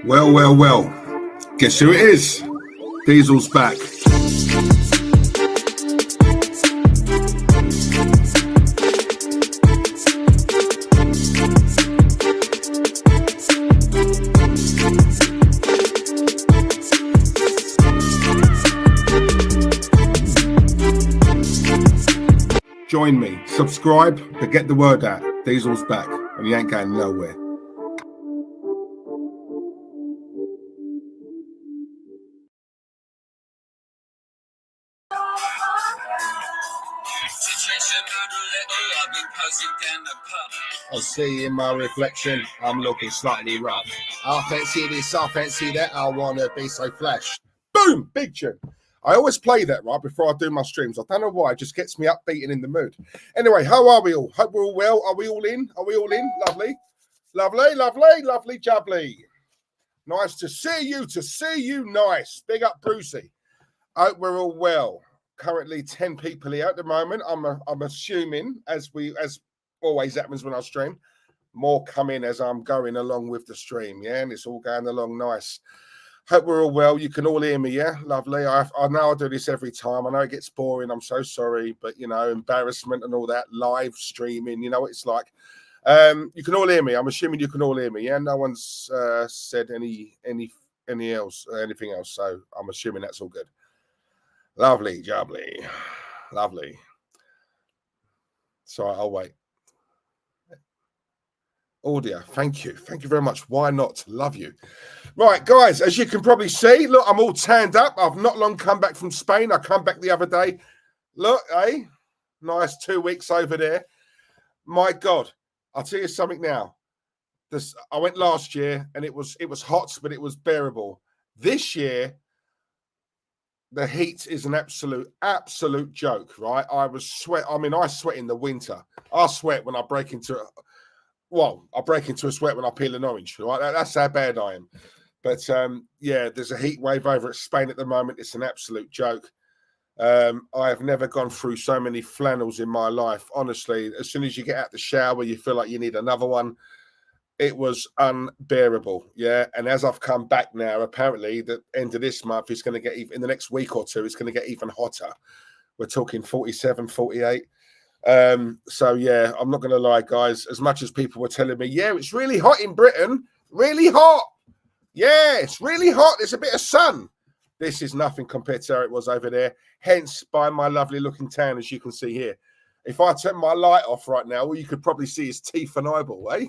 Well, well, well. Guess who it is? Diesel's back. Join me, subscribe, but get the word out. Diesel's back, and he ain't going nowhere. I see in my reflection, I'm looking slightly rough. I fancy this, I fancy that, I wanna be so flash. Boom! Big tune. I always play that right before I do my streams. I don't know why, it just gets me upbeat and in the mood. Anyway, how are we all? Hope we're all well. Are we all in? Are we all in? Lovely. Lovely, lovely, lovely, jubbly. Nice to see you, nice. Big up, Brucey. Hope we're all well. Currently 10 people here at the moment. I'm assuming, as always happens when I stream, more come in as I'm going along with the stream, yeah, and it's all going along nice. Hope we're all well. You can all hear me, yeah? Lovely. I know I do this every time. I know it gets boring. I'm so sorry, but, you know, embarrassment and all that, live streaming, you know what it's like. You can all hear me. I'm assuming you can all hear me, yeah? No one's said anything else, so I'm assuming that's all good. Lovely, jubbly. Lovely. Sorry, I'll wait. Audio, thank you. Thank you very much. Why not? Love you. Right, guys, as you can probably see, look, I'm all tanned up. I've not long come back from Spain. I come back the other day. Look, nice 2 weeks over there. My God, I'll tell you something now. I went last year and it was hot, but it was bearable. This year, the heat is an absolute joke, right? I sweat in the winter. I sweat when I break into I break into a sweat when I peel an orange, right? That's how bad I am. But yeah, there's a heat wave over at Spain at the moment. It's an absolute joke. I have never gone through so many flannels in my life. Honestly, as soon as you get out the shower, you feel like you need another one. It was unbearable, yeah. And as I've come back now, apparently the end of this month is going to get in the next week or two, it's going to get even hotter. We're talking 47, 48. So yeah, I'm not going to lie, guys. As much as people were telling me, yeah, it's really hot in Britain, really hot. Yeah, it's really hot. There's a bit of sun. This is nothing compared to how it was over there. Hence, by my lovely looking tan, as you can see here. If I turn my light off right now, all you could probably see is teeth and eyeball, eh?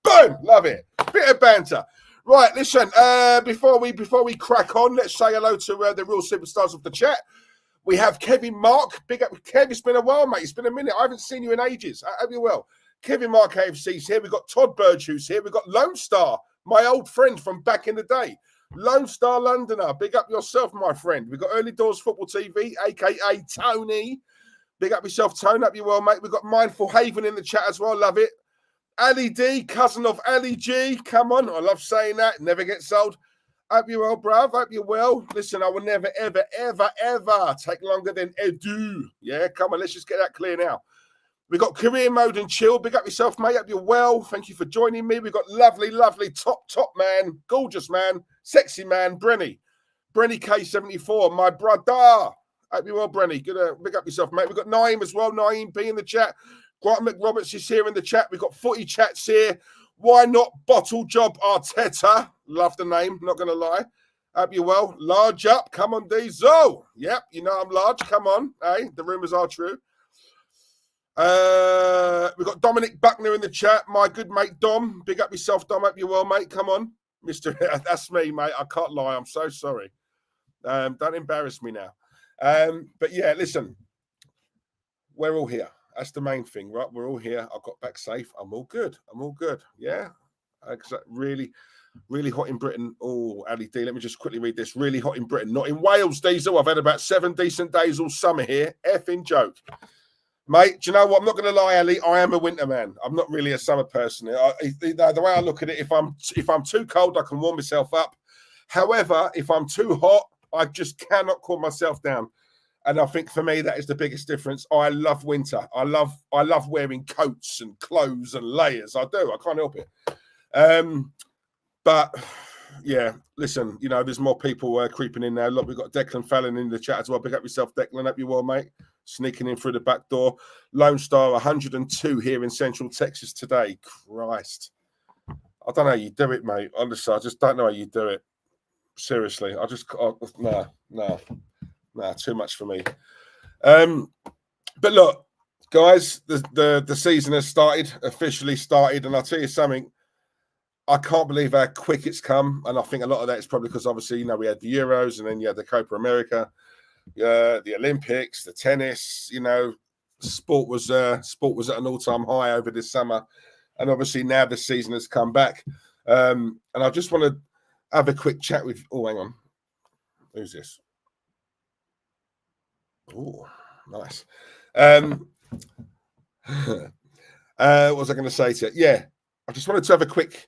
Boom! Love it. Bit of banter. Right, listen, before we crack on, let's say hello to the real superstars of the chat. We have Kevin Mark. Big up, Kev. It's been a while, mate. It's been a minute. I haven't seen you in ages. I hope you're well. Kevin Mark AFC's here. We've got Todd Burge who's here. We've got Lone Star, my old friend from back in the day. Lone Star Londoner. Big up yourself, my friend. We've got Early Doors Football TV, a.k.a. Tony. Big up yourself, Tone. Up you well, mate. We've got Mindful Haven in the chat as well. Love it. Ali D, cousin of Ali G. Come on. I love saying that. Never gets old. Hope you're well, bruv. Hope you're well. Listen, I will never, ever, ever, ever take longer than Edu. Yeah, come on. Let's just get that clear now. We've got Career Mode and Chill. Big up yourself, mate. Hope you're well. Thank you for joining me. We've got lovely, lovely, top man, gorgeous man, sexy man, Brenny K74, my brother. Hope you're well, Brenny. Good, big up yourself, mate. We've got Naeem as well. Naeem B in the chat. Grant McRoberts is here in the chat. We've got footy chats here. Why not Bottle Job Arteta? Love the name, not going to lie. Hope you're well. Large up. Come on, Diesel. Yep, you know I'm large. Come on. Hey, the rumours are true. We've got Dominic Buckner in the chat. My good mate, Dom. Big up yourself, Dom. Hope you're well, mate. Come on. That's me, mate. I can't lie. I'm so sorry. Don't embarrass me now. But yeah, listen, we're all here. That's the main thing, right? We're all here. I got back safe. I'm all good. Yeah. Really, really hot in Britain. Oh, Ali D, let me just quickly read this. Really hot in Britain. Not in Wales, Diesel. I've had about 7 decent days all summer here. Effing joke. Mate, do you know what? I'm not going to lie, Ali. I am a winter man. I'm not really a summer person. The way I look at it, if I'm too cold, I can warm myself up. However, if I'm too hot, I just cannot cool myself down. And I think for me, that is the biggest difference. I love winter. I love wearing coats and clothes and layers. I do. I can't help it. But yeah, listen, you know, there's more people creeping in now. Look, we've got Declan Fallon in the chat as well. Pick up yourself, Declan. Up you well, mate. Sneaking in through the back door. Lone Star 102 here in Central Texas today. Christ. I don't know how you do it, mate. Honestly, I just don't know how you do it. Seriously. Nah, too much for me. But look, guys, the season has officially started, and I'll tell you something. I can't believe how quick it's come, and I think a lot of that is probably because obviously, you know, we had the Euros, and then you had the Copa America, the Olympics, the tennis. You know, sport was at an all-time high over this summer, and obviously now the season has come back. And I just want to have a quick chat with. Oh, hang on, who's this? Oh, nice. What was I going to say to you? Yeah, I just wanted to have a quick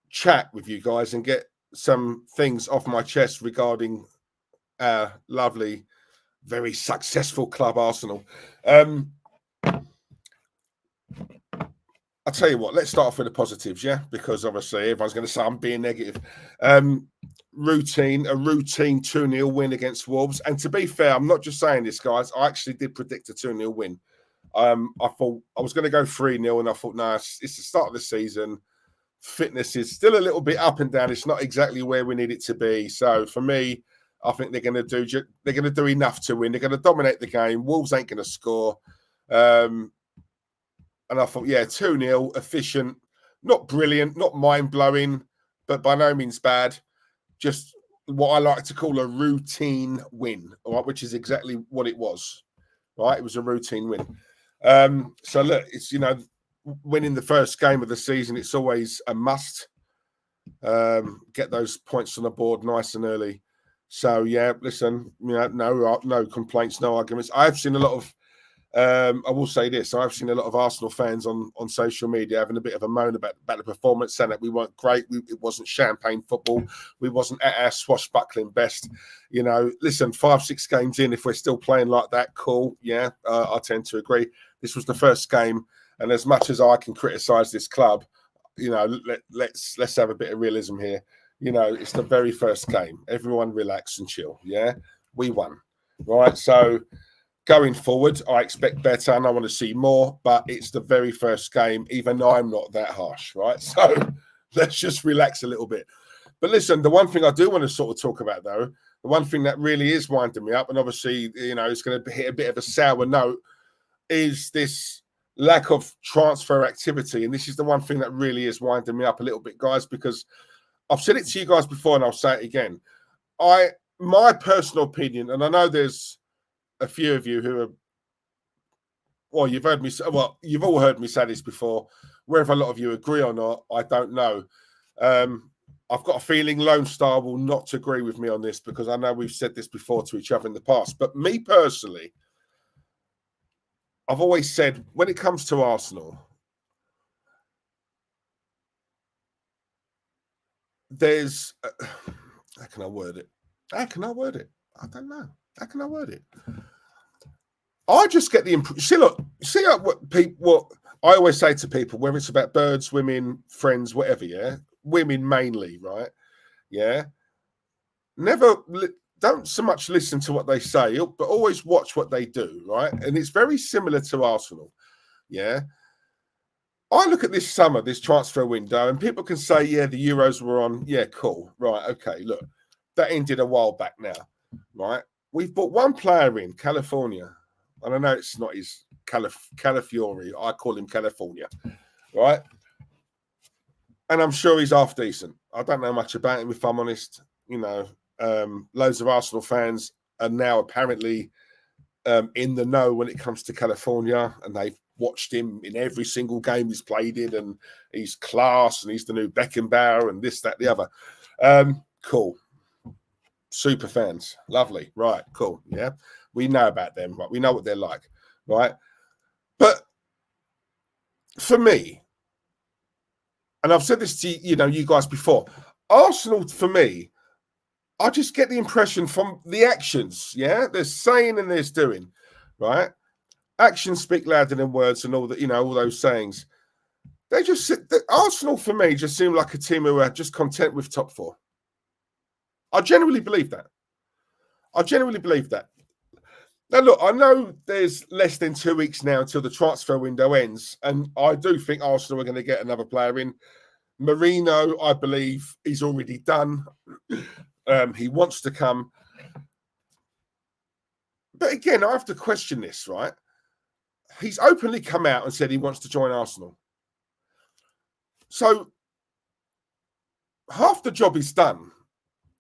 chat with you guys and get some things off my chest regarding our lovely, very successful club, Arsenal. I'll tell you what, let's start off with the positives, yeah? Because obviously everyone's going to say I'm being negative. A routine 2-0 win against Wolves. And to be fair, I'm not just saying this, guys. I actually did predict a 2-0 win. I thought I was going to go 3-0, and I thought, no, it's the start of the season. Fitness is still a little bit up and down. It's not exactly where we need it to be. So for me, I think they're going to do enough to win. They're going to dominate the game. Wolves ain't going to score. And I thought, yeah, 2-0, efficient, not brilliant, not mind-blowing, but by no means bad. Just what I like to call a routine win, all right, which is exactly what it was, right? It was a routine win. So look, it's, you know, winning the first game of the season, it's always a must. Get those points on the board nice and early. So yeah, listen, you know, no complaints, no arguments. I've seen a lot of I will say this, I've seen a lot of Arsenal fans on social media having a bit of a moan about the performance, saying that we weren't great, it wasn't champagne football, we wasn't at our swashbuckling best. You know, listen, 5-6 games in, if we're still playing like that, cool. Yeah, I tend to agree. This was the first game, and as much as I can criticise this club, you know, let's have a bit of realism here. You know, it's the very first game. Everyone relax and chill. Yeah, we won, right? So going forward, I expect better and I want to see more, but it's the very first game, even though I'm not that harsh, right? So let's just relax a little bit. But listen, the one thing I do want to sort of talk about, though, the one thing that really is winding me up, and obviously, you know, it's going to hit a bit of a sour note, is this lack of transfer activity. And this is the one thing that really is winding me up a little bit, guys, because I've said it to you guys before and I'll say it again. My personal opinion, and I know there's a few of you who are, well, you've all heard me say this before. Whether a lot of you agree or not, I don't know. I've got a feeling Lone Star will not agree with me on this, because I know we've said this before to each other in the past. But me personally, I've always said, when it comes to Arsenal, there's how can I word it? I don't know. How can I word it? I just get the impression. What I always say to people, whether it's about birds, women, friends, whatever, yeah, women mainly, right? Yeah, don't so much listen to what they say, but always watch what they do, right? And it's very similar to Arsenal, yeah. I look at this summer, this transfer window, and people can say, yeah, the Euros were on. Yeah, cool. Right. Okay. Look, that ended a while back now, right? We've bought one player in, California. And I know it's not his Calafiori. I call him California, right? And I'm sure he's half decent. I don't know much about him, if I'm honest. You know, loads of Arsenal fans are now apparently in the know when it comes to California, and they've watched him in every single game he's played in, and he's class, and he's the new Beckenbauer, and this, that, the other. Cool. Super fans. Lovely. Right. Cool. Yeah. We know about them. Right. We know what they're like. Right. But for me, and I've said this to you guys before, Arsenal, for me, I just get the impression from the actions. Yeah. There's saying and there's doing. Right. Actions speak louder than words, and all that, all those sayings. They just Arsenal for me just seem like a team who are just content with top four. I genuinely believe that. Now, look, I know there's less than 2 weeks now until the transfer window ends, and I do think Arsenal are going to get another player in. Marino, I believe, he's already done. He wants to come. But again, I have to question this, right? He's openly come out and said he wants to join Arsenal. So half the job is done,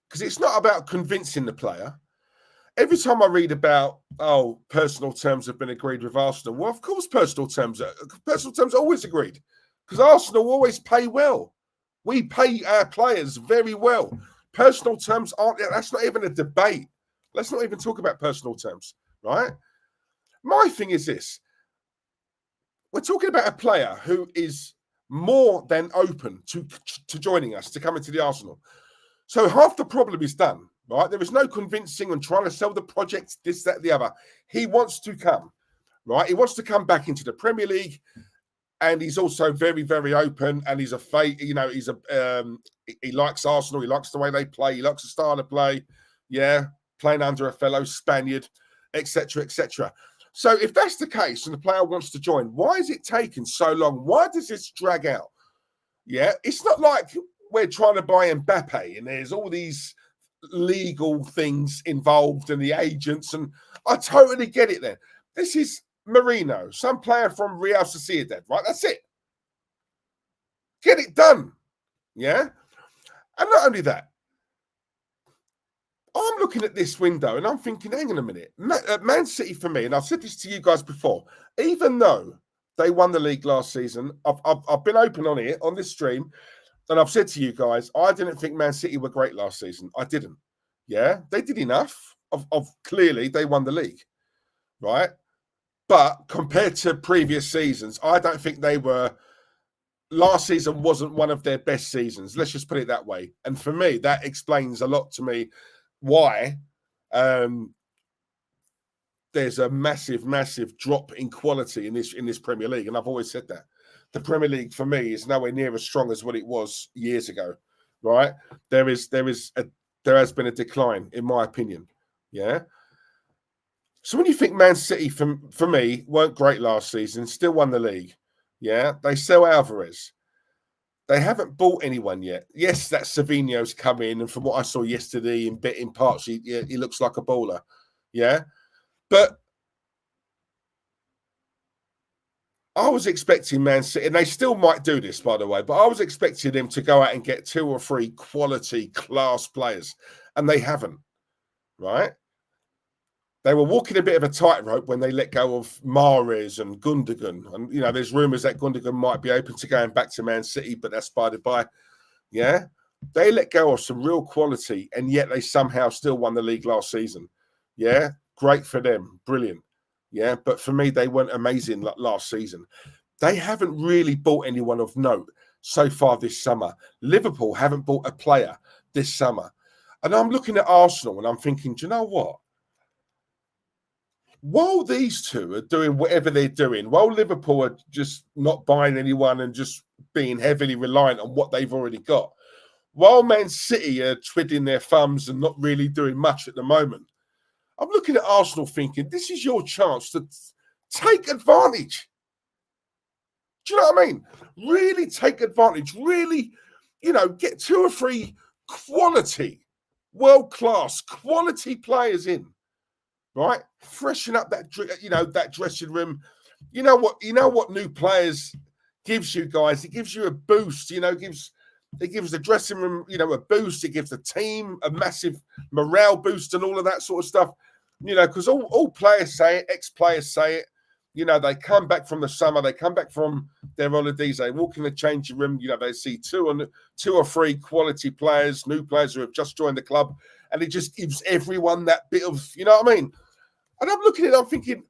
because it's not about convincing the player. Every time I read about, personal terms have been agreed with Arsenal, well, of course personal terms are always agreed, because Arsenal always pay well. We pay our players very well. Personal terms that's not even a debate. Let's not even talk about personal terms, right? My thing is this. We're talking about a player who is more than open to joining us, to come into the Arsenal. So half the problem is done, right? There is no convincing and trying to sell the project, this, that, the other. He wants to come, right? He wants to come back into the Premier League, and he's also very, very open. And he's he likes Arsenal. He likes the way they play. He likes the style of play. Yeah, playing under a fellow Spaniard, etc., etc. So if that's the case and the player wants to join, why is it taking so long? Why does this drag out? Yeah, it's not like we're trying to buy Mbappe and there's all these legal things involved and the agents, and I totally get it then. This is Marino, some player from Real Sociedad, right? That's it. Get it done. Yeah? And not only that, I'm looking at this window and I'm thinking, hang on a minute. Man City for me, and I've said this to you guys before, even though they won the league last season, I've been open on it, on this stream, and I've said to you guys, I didn't think Man City were great last season. I didn't. Yeah, they did enough. Of clearly, they won the league, right? But compared to previous seasons, I don't think they were. Last season wasn't one of their best seasons. Let's just put it that way. And for me, that explains a lot to me why there's a massive, massive drop in quality in this Premier League. And I've always said that. The Premier League for me is nowhere near as strong as what it was years ago, right? There has been a decline, in my opinion. Yeah. So when you think Man City, for me, weren't great last season, still won the league. Yeah. They sell Alvarez. They haven't bought anyone yet. Yes, that Savinho's come in, and from what I saw yesterday in parts, he looks like a baller. Yeah. But I was expecting Man City, and they still might do this, by the way, but I was expecting them to go out and get 2 or 3 quality class players, and they haven't, right? They were walking a bit of a tightrope when they let go of Mahrez and Gundogan. And, there's rumours that Gundogan might be open to going back to Man City, but that's by the by. Yeah? They let go of some real quality, and yet they somehow still won the league last season. Yeah? Great for them. Brilliant. Yeah, but for me, they weren't amazing last season. They haven't really bought anyone of note so far this summer. Liverpool haven't bought a player this summer. And I'm looking at Arsenal and I'm thinking, do you know what? While these two are doing whatever they're doing, while Liverpool are just not buying anyone and just being heavily reliant on what they've already got, while Man City are twiddling their thumbs and not really doing much at the moment, I'm looking at Arsenal thinking, this is your chance to take advantage. Do you know what I mean? Really take advantage. Really, get 2 or 3 quality, world-class, quality players in, right? Freshen up that dressing room. You know what new players gives you guys? It gives you a boost, it gives the dressing room, a boost. It gives the team a massive morale boost and all of that sort of stuff. Because all players say it, ex-players say it. They come back from the summer, they come back from their holidays, they walk in the changing room, they see 2 or 3 quality players, new players who have just joined the club, and it just gives everyone that bit of, you know what I mean? And I'm looking at it, I'm thinking,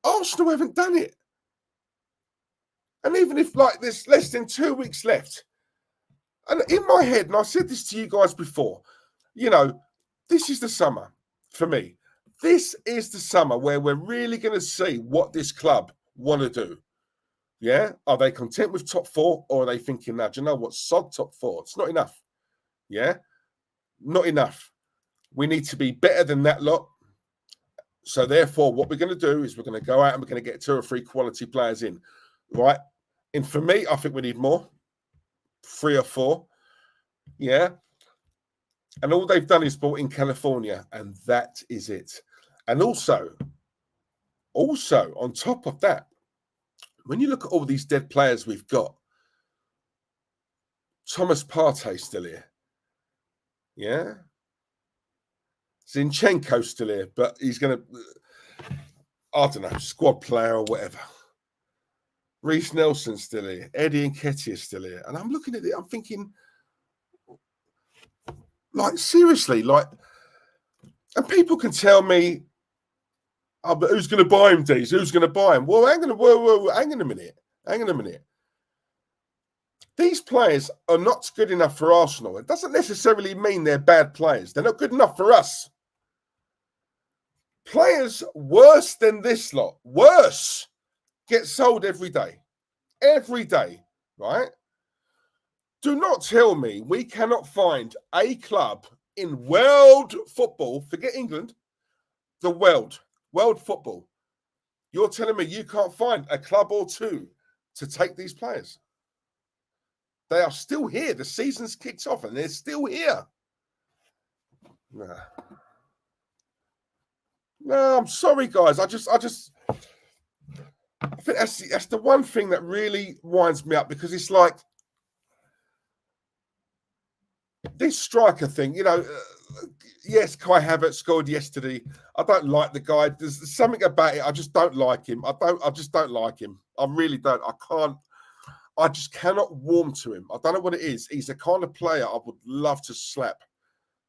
Arsenal haven't done it. And even if, there's less than 2 weeks left, and in my head, and I said this to you guys before, this is the summer for me. This is the summer where we're really going to see what this club want to do. Yeah. Are they content with top 4, or are they thinking, now, do you know what? Sod top 4. It's not enough. Yeah. Not enough. We need to be better than that lot. So therefore, what we're going to do is we're going to go out and we're going to get 2 or 3 quality players in, right? And for me, I think we need more, 3 or 4. Yeah. And all they've done is bought in California, and that is it. And also, on top of that, when you look at all these dead players we've got, Thomas Partey still here. Yeah. Zinchenko still here, but he's going to, I don't know, squad player or whatever. Reece Nelson's still here. Eddie Nketiah's still here. And I'm looking at it, I'm thinking, like, seriously, like, and people can tell me, oh, but who's going to buy him, Deez? Who's going to buy him? Well, hang on a minute. These players are not good enough for Arsenal. It doesn't necessarily mean they're bad players. They're not good enough for us. Players worse than this lot, worse, get sold every day. Every day, right? Do not tell me we cannot find a club in world football, forget England, the world football. You're telling me you can't find a club or 2 to take these players? They are still here. The season's kicked off and they're still here. No, I'm sorry, guys. I think that's the one thing that really winds me up, because it's like this striker thing, you know. Yes, Kai Havertz scored yesterday. I don't like the guy. There's something about it. I just don't like him. I just don't like him. I really don't. I just cannot warm to him. I don't know what it is. He's the kind of player I would love to slap.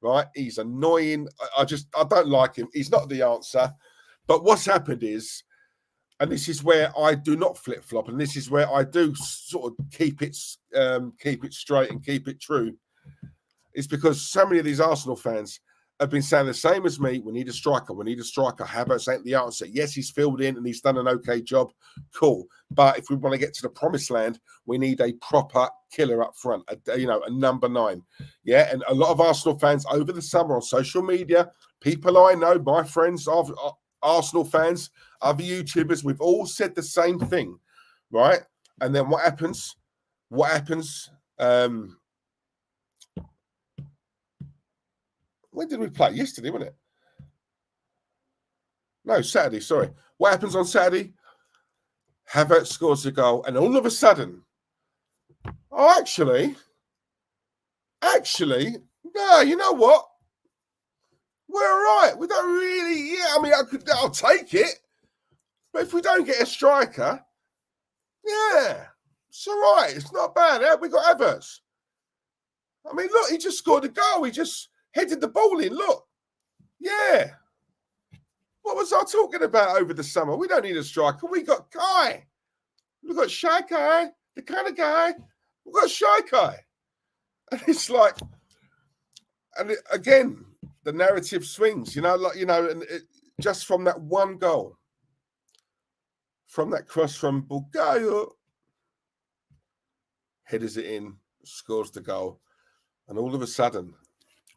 Right? He's annoying. I don't like him. He's not the answer. But what's happened is, and this is where I do not flip-flop, and this is where I do sort of keep it straight and keep it true, is because so many of these Arsenal fans have been saying the same as me. We need a striker. Havertz ain't the answer. Yes, he's filled in and he's done an okay job. Cool. But if we want to get to the promised land, we need a proper killer up front, a number 9. Yeah, and a lot of Arsenal fans over the summer on social media, people I know, my friends of Arsenal fans, other YouTubers, we've all said the same thing, right? And then what happens? When did we play? Yesterday, wasn't it? No, Saturday, sorry. What happens on Saturday? Havertz scores a goal, and all of a sudden, actually, no, you know what? We're all right. We don't really, I'll take it. But if we don't get a striker, yeah, it's all right. It's not bad. We got Havertz. I mean, look, he just scored a goal. He just headed the ball in. Look. Yeah. What was I talking about over the summer? We don't need a striker. We got Kai. We've got Shy Kai, the kind of guy. We've got Shy Kai. And it's like, and again, the narrative swings, and just from that one goal, from that cross from Bukayo, headers it in, scores the goal. And all of a sudden,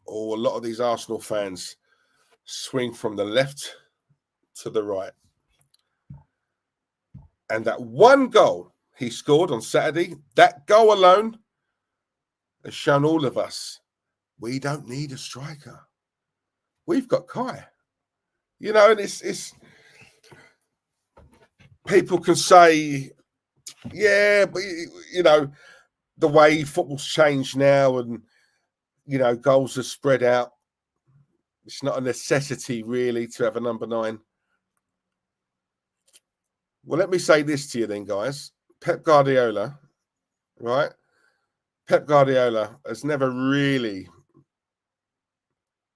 a lot of these Arsenal fans swing from the left to the right. And that one goal he scored on Saturday, that goal alone has shown all of us we don't need a striker. We've got Kai. And it's people can say, yeah, but the way football's changed now, and goals are spread out. It's not a necessity really to have a number 9. Well, let me say this to you then, guys. Pep Guardiola, right? Pep Guardiola has never really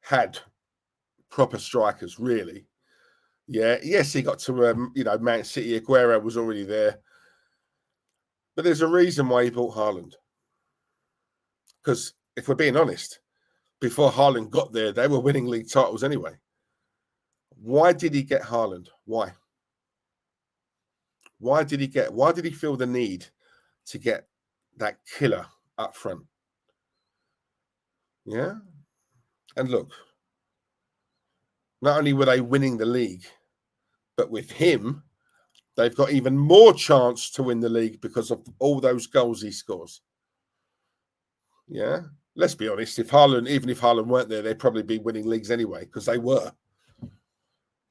had proper strikers, really. Yeah, yes, he got to, Man City. Aguero was already there. But there's a reason why he bought Haaland. Because if we're being honest, before Haaland got there, they were winning league titles anyway. Why did he get Haaland? Why? Why did he feel the need to get that killer up front? Yeah. And look, not only were they winning the league, but with him, they've got even more chance to win the league because of all those goals he scores. Yeah. Let's be honest, even if Haaland weren't there, they'd probably be winning leagues anyway, because they were.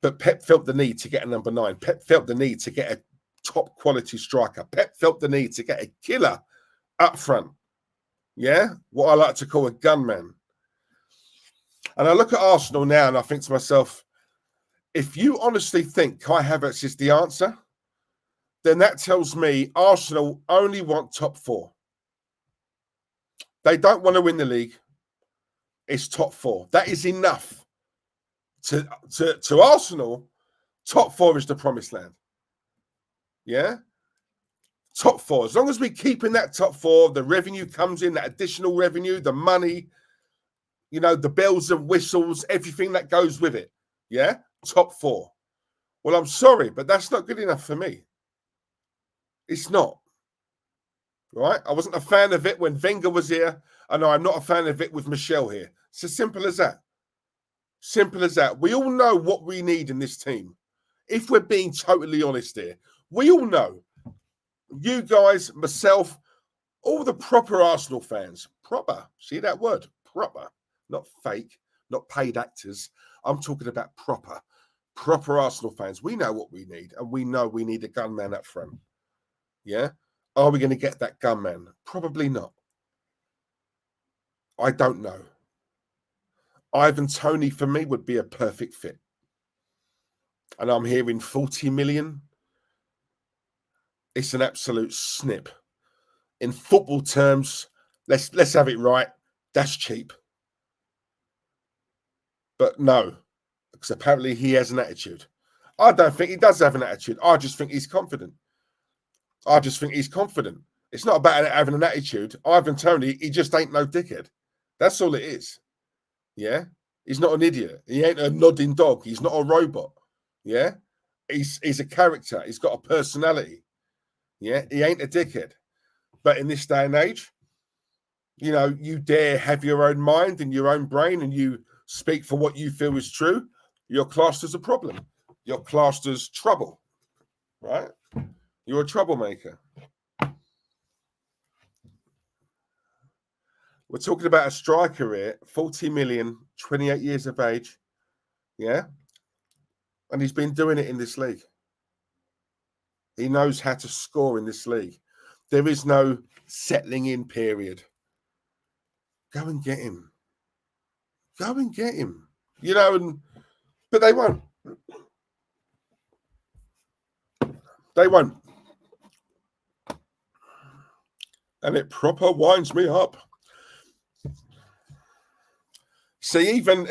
But Pep felt the need to get a number 9. Pep felt the need to get a top quality striker. Pep felt the need to get a killer up front. Yeah. What I like to call a gunman. And I look at Arsenal now and I think to myself, if you honestly think Kai Havertz is the answer, then that tells me Arsenal only want top 4. They don't want to win the league. It's top 4. That is enough. To Arsenal, top 4 is the promised land. Yeah? Top 4. As long as we keep in that top 4, the revenue comes in, that additional revenue, the money, the bells and whistles, everything that goes with it. Yeah? Top 4. Well, I'm sorry, but that's not good enough for me. It's not. Right? I wasn't a fan of it when Wenger was here. I know I'm not a fan of it with Michelle here. It's as simple as that. Simple as that. We all know what we need in this team. If we're being totally honest here, we all know. You guys, myself, all the proper Arsenal fans. Proper. See that word? Proper. Not fake, not paid actors. I'm talking about proper. Proper Arsenal fans. We know what we need, and we know we need a gunman up front. Yeah? Are we going to get that gunman? Probably not. I don't know. Ivan Toney, for me, would be a perfect fit. And I'm hearing 40 million. It's an absolute snip. In football terms, let's have it right. That's cheap. But no, because apparently he has an attitude. I don't think he does have an attitude. I just think he's confident. It's not about having an attitude. Ivan Toney, he just ain't no dickhead. That's all it is. Yeah? He's not an idiot. He ain't a nodding dog. He's not a robot. Yeah? He's a character. He's got a personality. Yeah? He ain't a dickhead. But in this day and age, you dare have your own mind and your own brain and you speak for what you feel is true, you're classed as a problem. You're classed as trouble. Right? You're a troublemaker. We're talking about a striker here, 40 million, 28 years of age. Yeah? And he's been doing it in this league. He knows how to score in this league. There is no settling in period. Go and get him. Go and get him. But they won't. They won't. And it proper winds me up. See, even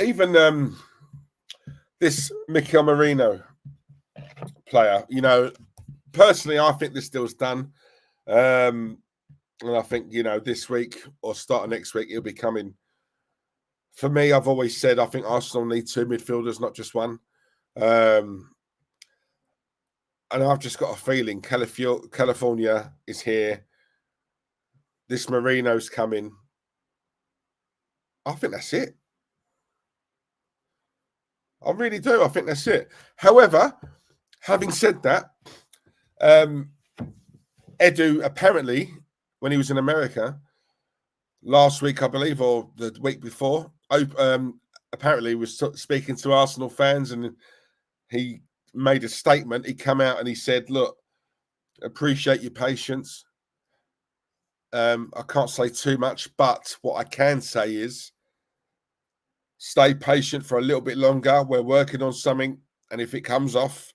this Mikel Merino player, personally, I think this deal's done. And I think, this week or start of next week, he'll be coming. For me, I've always said I think Arsenal need 2 midfielders, not just one. And I've just got a feeling California is here. This Merino's coming. I think that's it. I really do. I think that's it. However, having said that, Edu apparently, when he was in America last week, I believe, or the week before, apparently was speaking to Arsenal fans, and he made a statement. He came out and he said, "Look, appreciate your patience. I can't say too much, but what I can say is stay patient for a little bit longer. We're working on something, and if it comes off,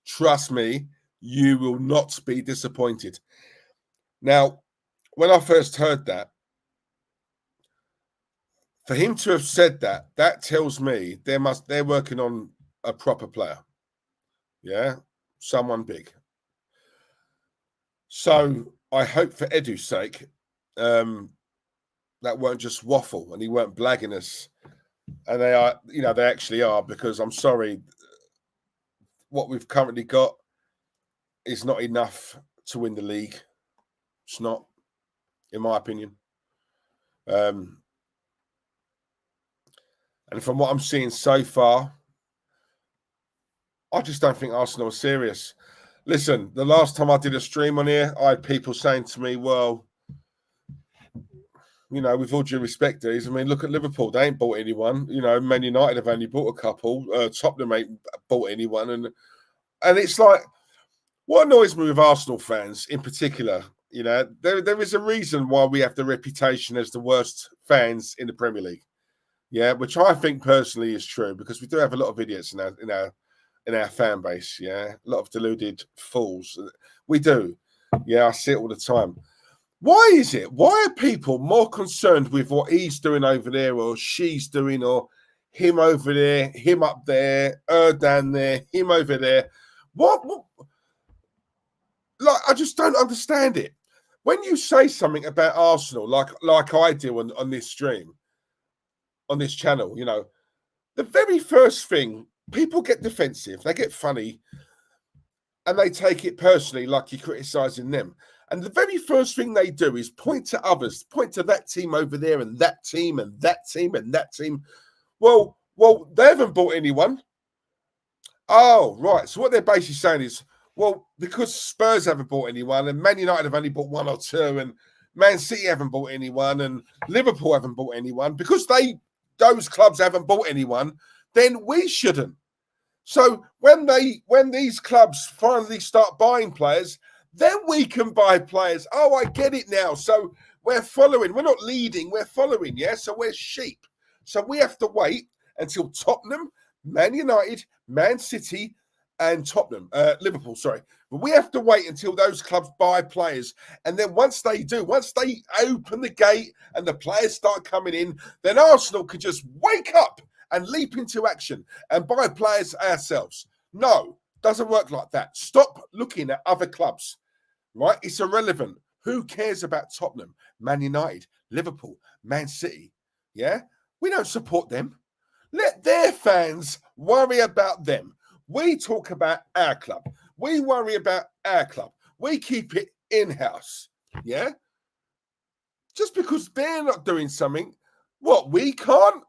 trust me, you will not be disappointed." Now, when I first heard that, for him to have said that, that tells me they're working on a proper player. Yeah, someone big. So I hope for Edu's sake, that weren't just waffle and he weren't blagging us. And they are, they actually are, because I'm sorry, what we've currently got is not enough to win the league. It's not, in my opinion. And from what I'm seeing so far, I just don't think Arsenal are serious. Listen, the last time I did a stream on here, I had people saying to me, well, you know, with all due respect, I mean, look at Liverpool. They ain't bought anyone. You know, Man United have only bought a couple. Tottenham ain't bought anyone. And it's like, what annoys me with Arsenal fans in particular, you know, there is a reason why we have the reputation as the worst fans in the Premier League. Yeah, which I think personally is true, because we do have a lot of idiots in our fan base. Yeah, a lot of deluded fools. We do. Yeah, I see it all the time. Why is it? Why are people more concerned with what he's doing over there, or she's doing, or him over there, him up there, her down there, him over there? What? Like, I just don't understand it. When you say something about Arsenal, like I do on this stream, on this channel, you know, the very first thing, people get defensive, they get funny, and they take it personally, like you're criticising them. And the very first thing they do is point to others, point to that team over there, and that team, and that team, and that team. Well, they haven't bought anyone. Oh, right. So what they're basically saying is, well, because Spurs haven't bought anyone, and Man United have only bought one or two, and Man City haven't bought anyone, and Liverpool haven't bought anyone, because those clubs haven't bought anyone, then we shouldn't. So when these clubs finally start buying players, then we can buy players. Oh, I get it now. So we're following. We're not leading. We're following. Yeah. So we're sheep. So we have to wait until Tottenham, Man United, Man City, and Liverpool. Sorry, but we have to wait until those clubs buy players, and then once they do, once they open the gate and the players start coming in, then Arsenal can just wake up and leap into action and buy players ourselves. No, doesn't work like that. Stop looking at other clubs. Right? It's irrelevant. Who cares about Tottenham, Man United, Liverpool, Man City? Yeah? We don't support them. Let their fans worry about them. We talk about our club. We worry about our club. We keep it in-house. Yeah? Just because they're not doing something, what, we can't?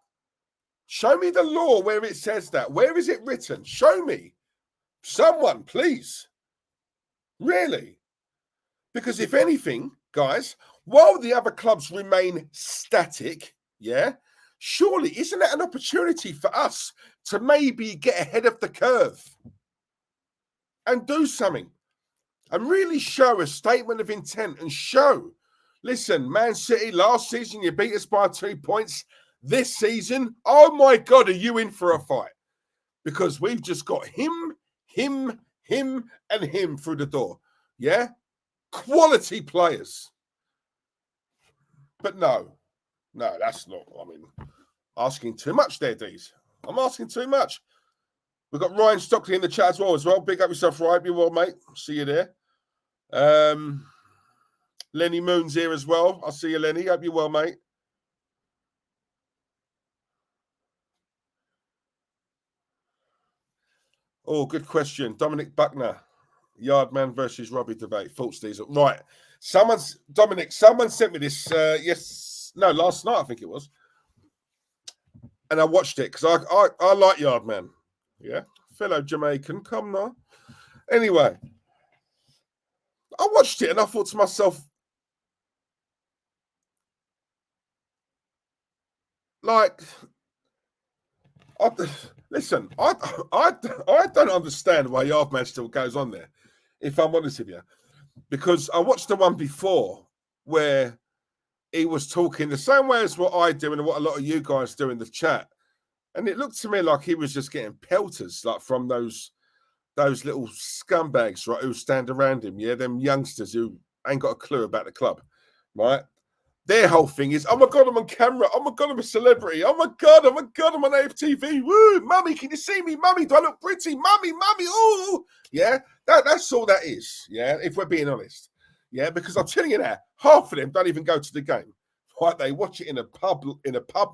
Show me the law where it says that. Where is it written? Show me. Someone, please. Really? Because if anything, guys, while the other clubs remain static, yeah, surely isn't that an opportunity for us to maybe get ahead of the curve and do something and really show a statement of intent and show, listen, Man City, last season you beat us by 2 points. This season, oh my God, are you in for a fight? Because we've just got him, and him through the door. Yeah? Quality players. But no, that's not, I mean, asking too much there, Dees. I'm asking too much. We've got Ryan Stockley in the chat as well. Big up yourself, Ryan. Be well, mate. See you there. Lenny Moon's here as well. I'll see you, Lenny. Hope you're well, mate. Oh, good question. Dominic Buckner. Yardman versus Robbie debate. Thoughts, Diesel. Right. Someone sent me this last night, I think it was. And I watched it because I like Yardman. Yeah. Fellow Jamaican. Come now. Anyway. I watched it and I thought to myself, like, listen, I don't understand why Yardman still goes on there, if I'm honest with you. Because I watched the one before where he was talking the same way as what I do and what a lot of you guys do in the chat. And it looked to me like he was just getting pelters, like from those little scumbags, right, who stand around him. Yeah, them youngsters who ain't got a clue about the club, right? Their whole thing is, oh my God, I'm on camera. Oh my God, I'm a celebrity. Oh my God, I'm on AFTV. Woo, mummy, can you see me? Mummy, do I look pretty? Mummy, ooh. Yeah, that's all that is. Yeah, if we're being honest. Yeah, because I'm telling you now, half of them don't even go to the game. Right, they watch it in a pub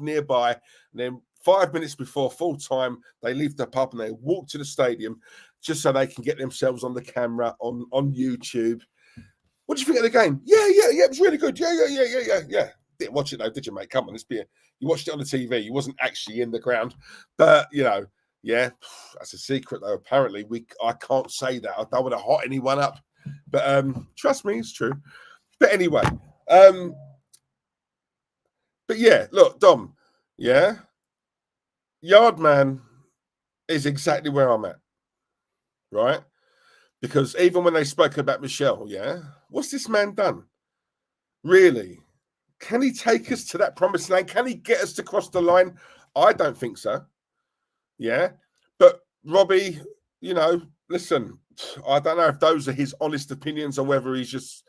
nearby, and then 5 minutes before full time, they leave the pub and they walk to the stadium just so they can get themselves on the camera on YouTube. What do you think of the game? Yeah, it was really good. Yeah. Didn't watch it though, did you, mate? Come on, you watched it on the TV. You wasn't actually in the ground, but yeah, that's a secret though. Apparently, I can't say that. I don't want to hot anyone up, but trust me, it's true. But anyway, but yeah, look, Dom, yeah, Yardman is exactly where I'm at, right? Because even when they spoke about Michelle, yeah, what's this man done? Really? Can he take us to that promised land? Can he get us to cross the line? I don't think so. Yeah. But Robbie, listen, I don't know if those are his honest opinions or whether he's just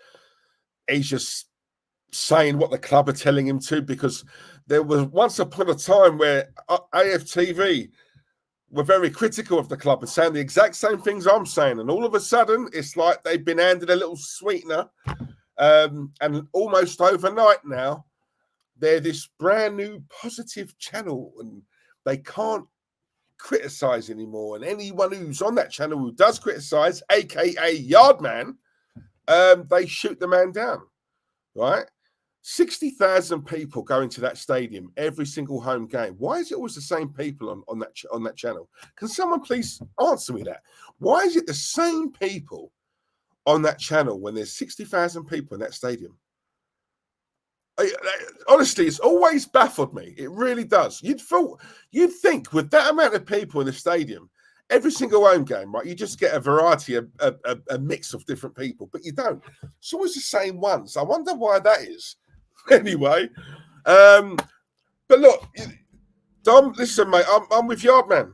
saying what the club are telling him to, because there was once upon a time where AFTV were very critical of the club and saying the exact same things I'm saying. And all of a sudden, it's like they've been handed a little sweetener. And almost overnight now, they're this brand new positive channel and they can't criticize anymore. And anyone who's on that channel who does criticize, aka Yardman, they shoot the man down, right? 60,000 people go into that stadium every single home game. Why is it always the same people on that channel? Can someone please answer me that? Why is it the same people on that channel when there's 60,000 people in that stadium? Honestly, it's always baffled me. It really does. You'd think with that amount of people in the stadium, every single home game, right, you just get a variety, a mix of different people, but you don't. It's always the same ones. I wonder why that is. Anyway, but look, Dom, listen, mate, I'm with Yardman.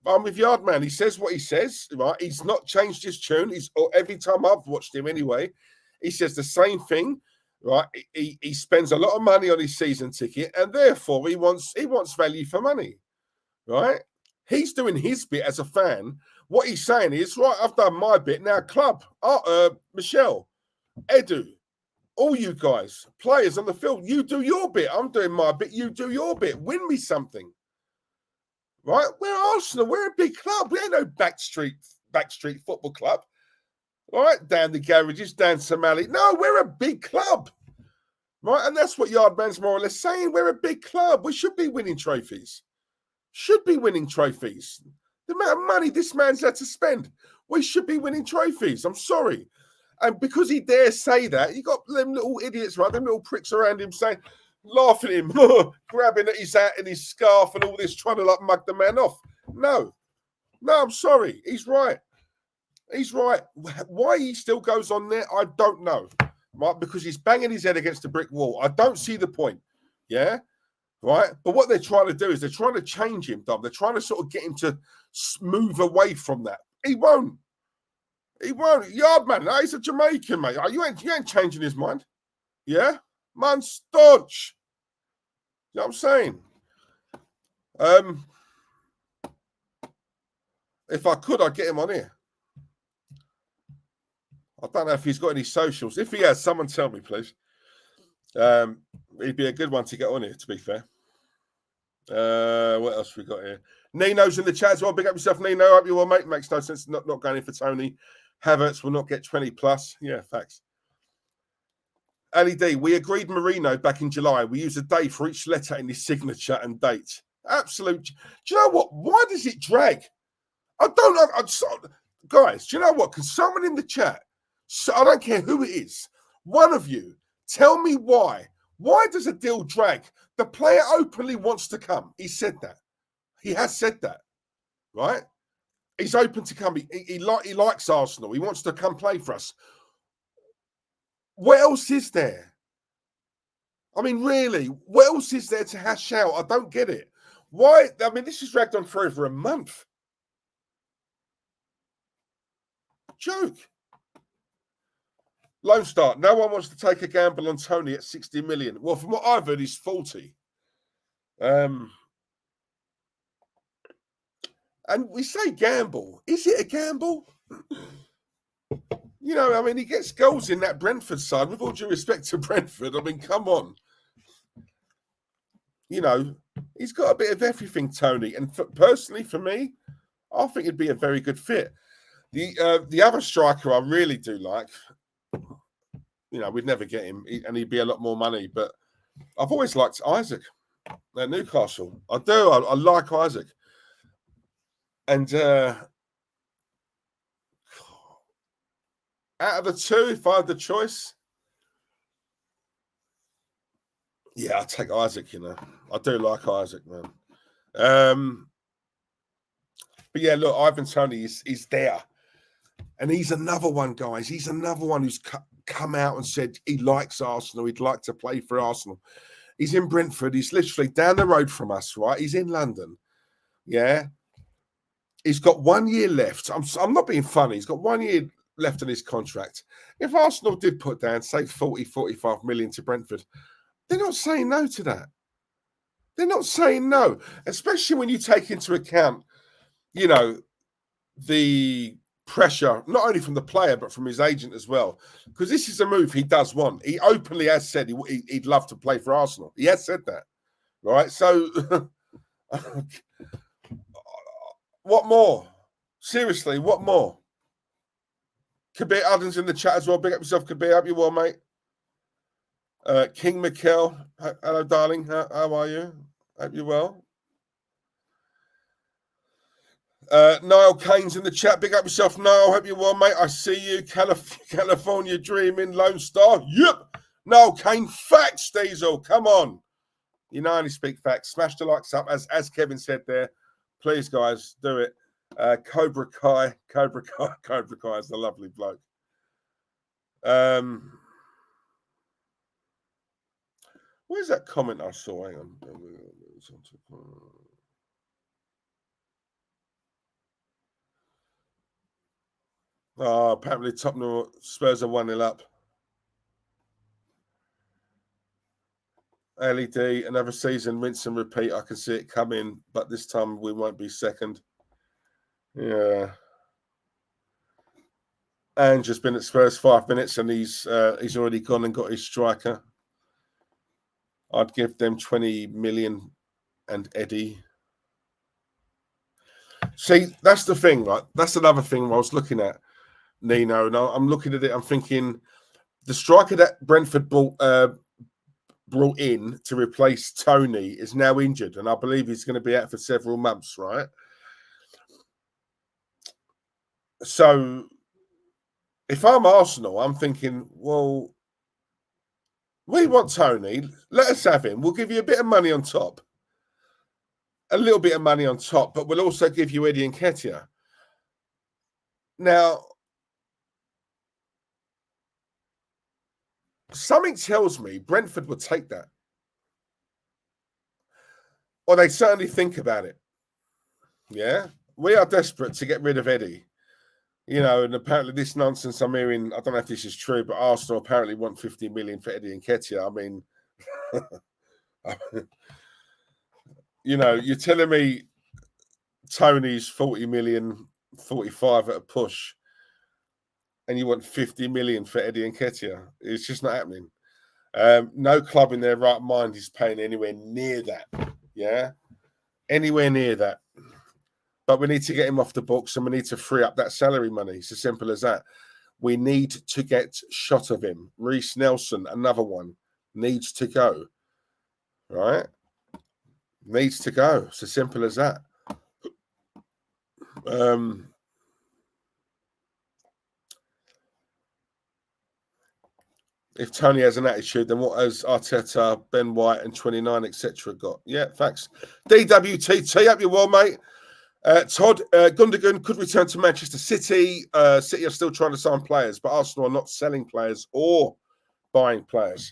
I'm with Yardman. He says what he says, right? He's not changed his tune. Every time I've watched him anyway, he says the same thing, right? He spends a lot of money on his season ticket, and therefore he wants value for money, right? He's doing his bit as a fan. What he's saying is, right, I've done my bit. Now, club, Michelle, Edu, all you guys, players on the field, you do your bit. I'm doing my bit. You do your bit. Win me something. Right? We're Arsenal. We're a big club. We ain't no backstreet football club. All right? Down the garages, down Somali. No, we're a big club. Right? And that's what Yardman's more or less saying. We're a big club. We should be winning trophies. The amount of money this man's had to spend. We should be winning trophies. I'm sorry. And because he dares say that, you got them little idiots, right? Them little pricks around him saying, laughing at him, grabbing at his hat and his scarf and all this, trying to like mug the man off. No, I'm sorry. He's right. Why he still goes on there, I don't know. Right? Because he's banging his head against a brick wall. I don't see the point. Yeah? Right? But what they're trying to do is they're trying to change him, Dom. They're trying to sort of get him to move away from that. He won't. Yardman, he's a Jamaican, mate. You ain't changing his mind. Yeah? Man, staunch. You know what I'm saying? If I could, I'd get him on here. I don't know if he's got any socials. If he has, someone tell me, please. He'd be a good one to get on here, to be fair. What else we got here? Nino's in the chat as well. Big up yourself, Nino. Hope you're well, mate. Makes no sense not going in for Tony. Havertz will not get 20 plus. Yeah, facts. Ali D, we agreed Marino back in July. We use a day for each letter in his signature and date. Absolute. Do you know what? Why does it drag? I don't know. Guys, do you know what? Can someone in the chat, I don't care who it is, one of you, tell me why. Why does a deal drag? The player openly wants to come. He said that. He has said that, right? He's open to come. He likes Arsenal. He wants to come play for us. What else is there? I mean, really, what else is there to hash out? I don't get it. Why? I mean, this has dragged on for over a month. Joke. Lone Star. No one wants to take a gamble on Tony at 60 million. Well, from what I've heard, he's 40. And we say gamble. Is it a gamble? You know, I mean, he gets goals in that Brentford side. With all due respect to Brentford, I mean, come on. you know, he's got a bit of everything, Tony. And personally, for me, I think it'd be a very good fit. The other striker I really do like, you know, we'd never get him, and he'd be a lot more money. But I've always liked Isaac at Newcastle. I do. I like Isaac. And out of the two, if I had the choice, yeah, I'll take Isaac, you know. I do like Isaac, man. But yeah, look, Ivan Toney is there. And he's another one, guys. He's another one who's come out and said he likes Arsenal. He'd like to play for Arsenal. He's in Brentford. He's literally down the road from us, right? He's in London. Yeah. He's got 1 year left. I'm not being funny. He's got 1 year left on his contract. If Arsenal did put down, say, 40, 45 million to Brentford, they're not saying no to that. They're not saying no, especially when you take into account, you know, the pressure, not only from the player, but from his agent as well. Because this is a move he does want. He openly has said he'd love to play for Arsenal. He has said that, right? So what more? Seriously, what more? Kabir Adams in the chat as well. Big up yourself, Kabir. Hope you're well, mate. King Mikel. Hello, darling. How are you? Hope you're well. Niall Kane's in the chat. Big up yourself, Niall. Hope you're well, mate. I see you. California Dreaming, Lone Star. Yep. Niall Kane. Facts, Diesel. Come on. You know I only speak facts. Smash the likes up. As Kevin said there. Please, guys, do it. Cobra Kai is a lovely bloke. Where's that comment I saw? Hang on. Oh, apparently Tottenham Spurs are 1-0 up. LED, another season, rinse and repeat. I can see it coming, but this time we won't be second. Yeah. And just been at Spurs 5 minutes, and he's already gone and got his striker. I'd give them 20 million and Eddie. See, that's the thing, right? That's another thing I was looking at, Nino, and I'm looking at it. I'm thinking the striker that Brentford brought in to replace Tony is now injured, and I believe he's going to be out for several months, right? So if I'm Arsenal, I'm thinking, well, we want Tony. Let us have him. We'll give you a bit of money on top. A little bit of money on top, but we'll also give you Eddie Nketiah. Now, something tells me Brentford would take that. Or they certainly think about it. Yeah? We are desperate to get rid of Eddie. You know, and apparently this nonsense I'm hearing, I don't know if this is true, but Arsenal apparently want 50 million for Eddie Nketiah. I mean, you know, you're telling me Tony's 40 million, 45 at a push, and you want 50 million for Eddie Nketiah. It's just not happening. No club in their right mind is paying anywhere near that. Yeah? Anywhere near that. But we need to get him off the books, and we need to free up that salary money. It's as simple as that. We need to get shot of him. Reece Nelson, another one, needs to go. Right? Needs to go. It's as simple as that. If Tony has an attitude, then what has Arteta, Ben White, and 29, etc. got? Yeah, facts. DWTT, up your well, mate. Todd, Gundogan could return to Manchester City. City are still trying to sign players, but Arsenal are not selling players or buying players.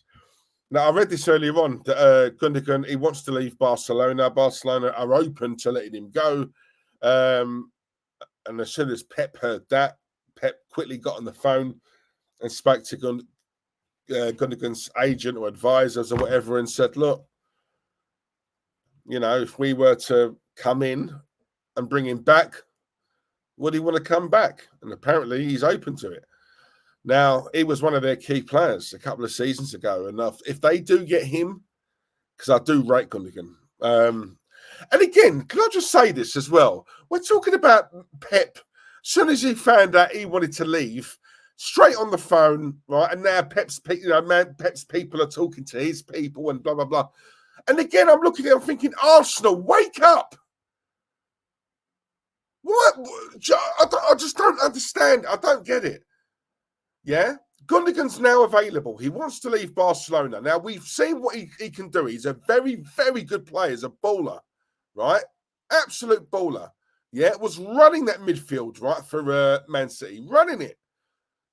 Now, I read this earlier on that Gundogan, he wants to leave Barcelona. Barcelona are open to letting him go. And as soon as Pep heard that, Pep quickly got on the phone and spoke to Gundogan's agent or advisors or whatever and said, look, you know, if we were to come in and bring him back, would he want to come back? And apparently he's open to it. Now, he was one of their key players a couple of seasons ago. And if they do get him, because I do rate Gundogan. And again, can I just say this as well? We're talking about Pep. As soon as he found out he wanted to leave, straight on the phone, right? And now Pep's people are talking to his people and blah, blah, blah. And again, I'm looking at it, I'm thinking, Arsenal, wake up. What? I just don't understand. I don't get it. Yeah? Gundogan's now available. He wants to leave Barcelona. Now, we've seen what he can do. He's a very, very good player. He's a baller, right? Absolute baller. Yeah, was running that midfield, right, for Man City. Running it.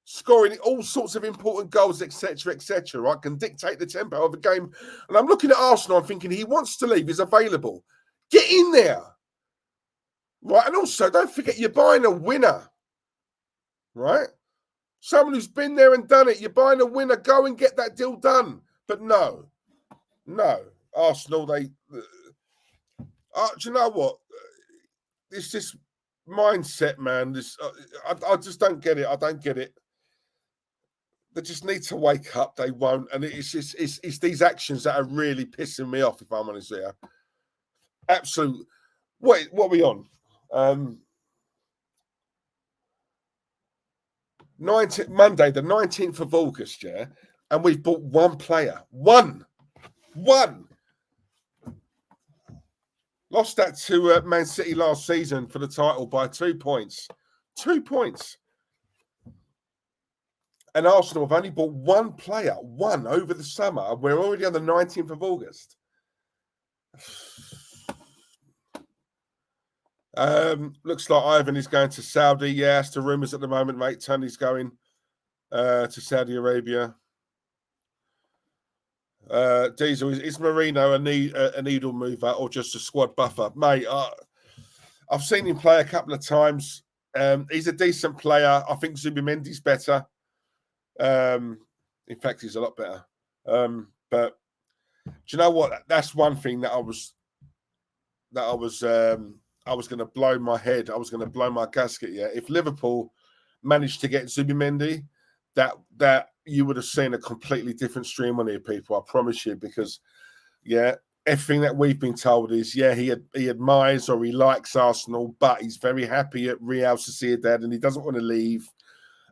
Scoring all sorts of important goals, etc., right? Can dictate the tempo of the game. And I'm looking at Arsenal, I'm thinking he wants to leave. He's available. Get in there. Right? And also, don't forget, you're buying a winner. Right? Someone who's been there and done it. You're buying a winner. Go and get that deal done. But no. Arsenal, do you know what? It's this mindset, man. I just don't get it. I don't get it. They just need to wake up. They won't. And it's these actions that are really pissing me off, if I'm honest here. Absolute. What are we on? 19th, Monday, the 19th of August, yeah? And we've bought one player. One. Lost that to Man City last season for the title by 2 points. 2 points. And Arsenal have only bought one player, one over the summer. We're already on the 19th of August. Looks like Ivan is going to Saudi. Yeah, that's the rumours at the moment, mate. Tony's going to Saudi Arabia. Diesel, is Marino a needle mover or just a squad buffer? Mate, I've seen him play a couple of times. He's a decent player. I think Zubimendi's better. In fact, he's a lot better. But do you know what? That's one thing that I was going to blow my head. I was going to blow my gasket. Yeah, if Liverpool managed to get Zubimendi, that you would have seen a completely different stream on here, people. I promise you, because everything that we've been told is he admires or he likes Arsenal, but he's very happy at Real Sociedad and he doesn't want to leave.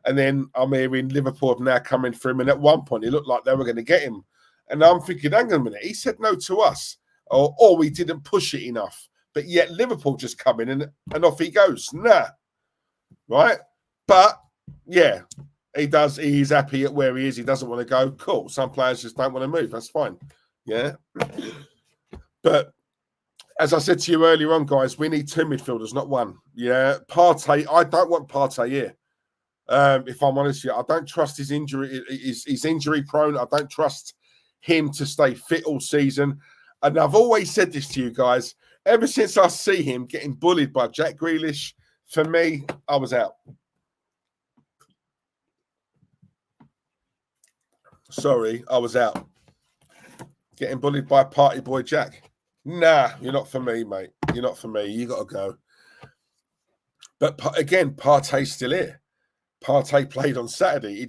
And then I'm hearing Liverpool have now come in for him, and at one point it looked like they were going to get him. And I'm thinking, hang on a minute, he said no to us, or we didn't push it enough. But yet Liverpool just come in and off he goes. Nah. Right? But, yeah, he does. He's happy at where he is. He doesn't want to go. Cool. Some players just don't want to move. That's fine. Yeah. But as I said to you earlier on, guys, we need two midfielders, not one. Yeah. Partey, I don't want Partey here. If I'm honest with you, I don't trust his injury. He's injury prone. I don't trust him to stay fit all season. And I've always said this to you guys. Ever since I see him getting bullied by Jack Grealish, for me, I was out. Sorry, I was out. Getting bullied by party boy Jack. Nah, you're not for me, mate. You're not for me. You got to go. But again, Partey's still here. Partey played on Saturday.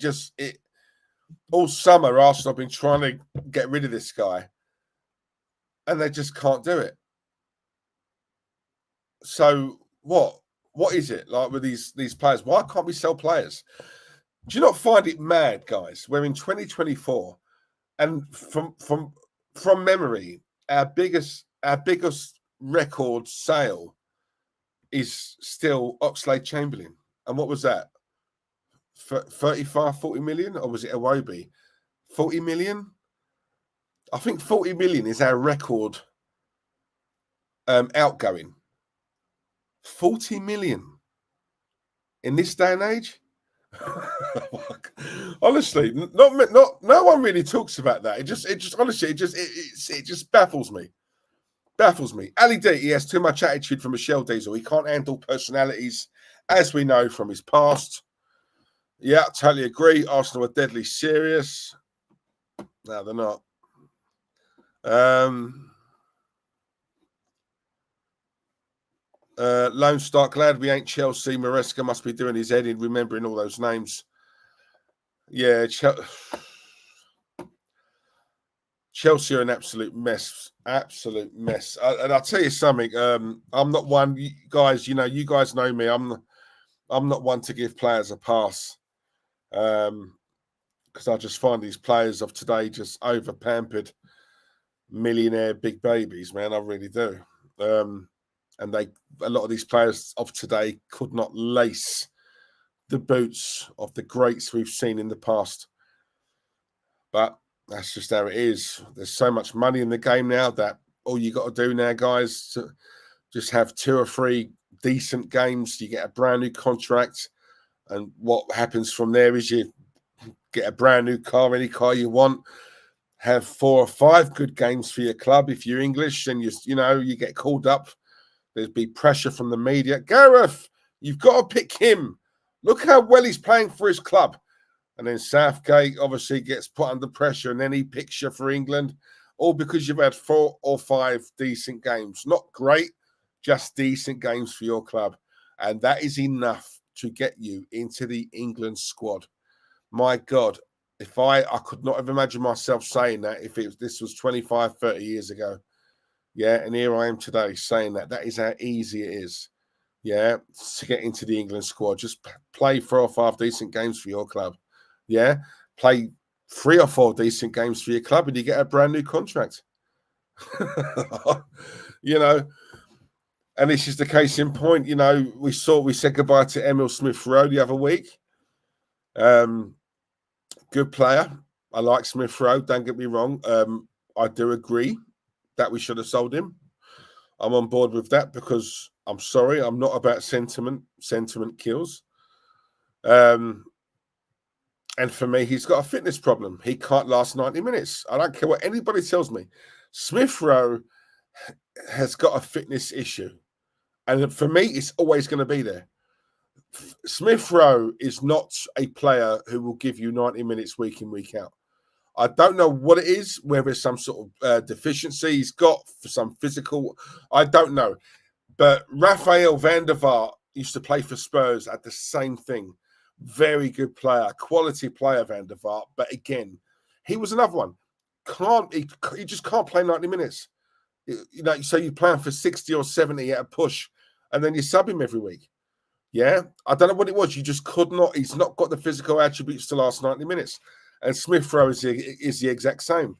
All summer, Arsenal have been trying to get rid of this guy. And they just can't do it. So what is it like with these players? Why can't we sell players? Do you not find it mad, guys? We're in 2024, and from memory, our biggest record sale is still Oxlade-Chamberlain. And what was that? 35, 40 million, or was it Iwobi? 40 million? I think 40 million is our record outgoing. 40 million in this day and age. Honestly, no one really talks about that. It just baffles me. Ali D, he has too much attitude for Michelle Diesel. He can't handle personalities, as we know from his past. Yeah, totally agree. Arsenal are deadly serious. No, they're not. Lone Star, glad we ain't Chelsea. Maresca must be doing his head in remembering all those names. Yeah, Chelsea are an absolute mess. Absolute mess. And I'll tell you something. I'm not one, guys. You guys know me. I'm not one to give players a pass. Because I just find these players of today just over pampered, millionaire big babies, man. I really do. And a lot of these players of today could not lace the boots of the greats we've seen in the past. But that's just how it is. There's so much money in the game now that all you got to do now, guys, to just have 2 or 3 decent games. You get a brand new contract. And what happens from there is you get a brand new car, any car you want. Have 4 or 5 good games for your club. If you're English, then you get called up. There'd be pressure from the media. Gareth, you've got to pick him. Look how well he's playing for his club. And then Southgate obviously gets put under pressure, and then he picks you for England, all because you've had 4 or 5 decent games. Not great, just decent games for your club. And that is enough to get you into the England squad. My God, if I could not have imagined myself saying that if this was 25, 30 years ago. Yeah, and here I am today saying that. That is how easy it is, yeah, to get into the England squad. Just play 4 or 5 decent games for your club. Yeah, play 3 or 4 decent games for your club and you get a brand new contract. And this is the case in point. We said goodbye to Emil Smith-Rowe the other week. Good player. I like Smith-Rowe, don't get me wrong. I do agree that we should have sold him. I'm on board with that because I'm sorry, I'm not about sentiment. Sentiment kills. And for me, he's got a fitness problem. He can't last 90 minutes. I don't care what anybody tells me. Smith-Rowe has got a fitness issue. And for me, it's always going to be there. Smith-Rowe is not a player who will give you 90 minutes week in, week out. I don't know what it is, whether it's some sort of deficiency he's got for some physical. I don't know. But Rafael van der Vaart used to play for Spurs at the same thing. Very good player, quality player, Van der Vaart. But again, he was another one. He just can't play 90 minutes. So you play him for 60 or 70 at a push, and then you sub him every week. Yeah, I don't know what it was. You just could not. He's not got the physical attributes to last 90 minutes. And Smith-Rowe is the exact same.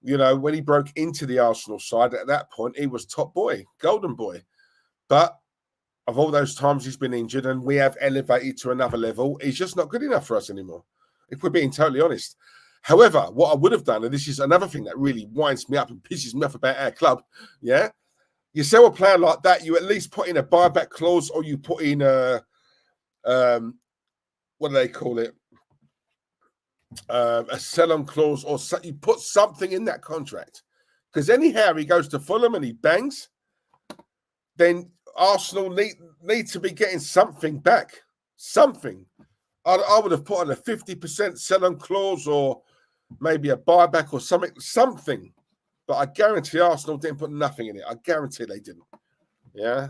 When he broke into the Arsenal side, at that point, he was top boy, golden boy. But of all those times he's been injured and we have elevated to another level, he's just not good enough for us anymore, if we're being totally honest. However, what I would have done, and this is another thing that really winds me up and pisses me off about our club, yeah? You sell a player like that, you at least put in a buyback clause or you put in a, what do they call it? A sell-on clause, or you put something in that contract. Because anyhow, he goes to Fulham and he bangs, then Arsenal need to be getting something back. Something. I would have put on a 50% sell-on clause or maybe a buyback or something. But I guarantee Arsenal didn't put nothing in it. I guarantee they didn't. Yeah.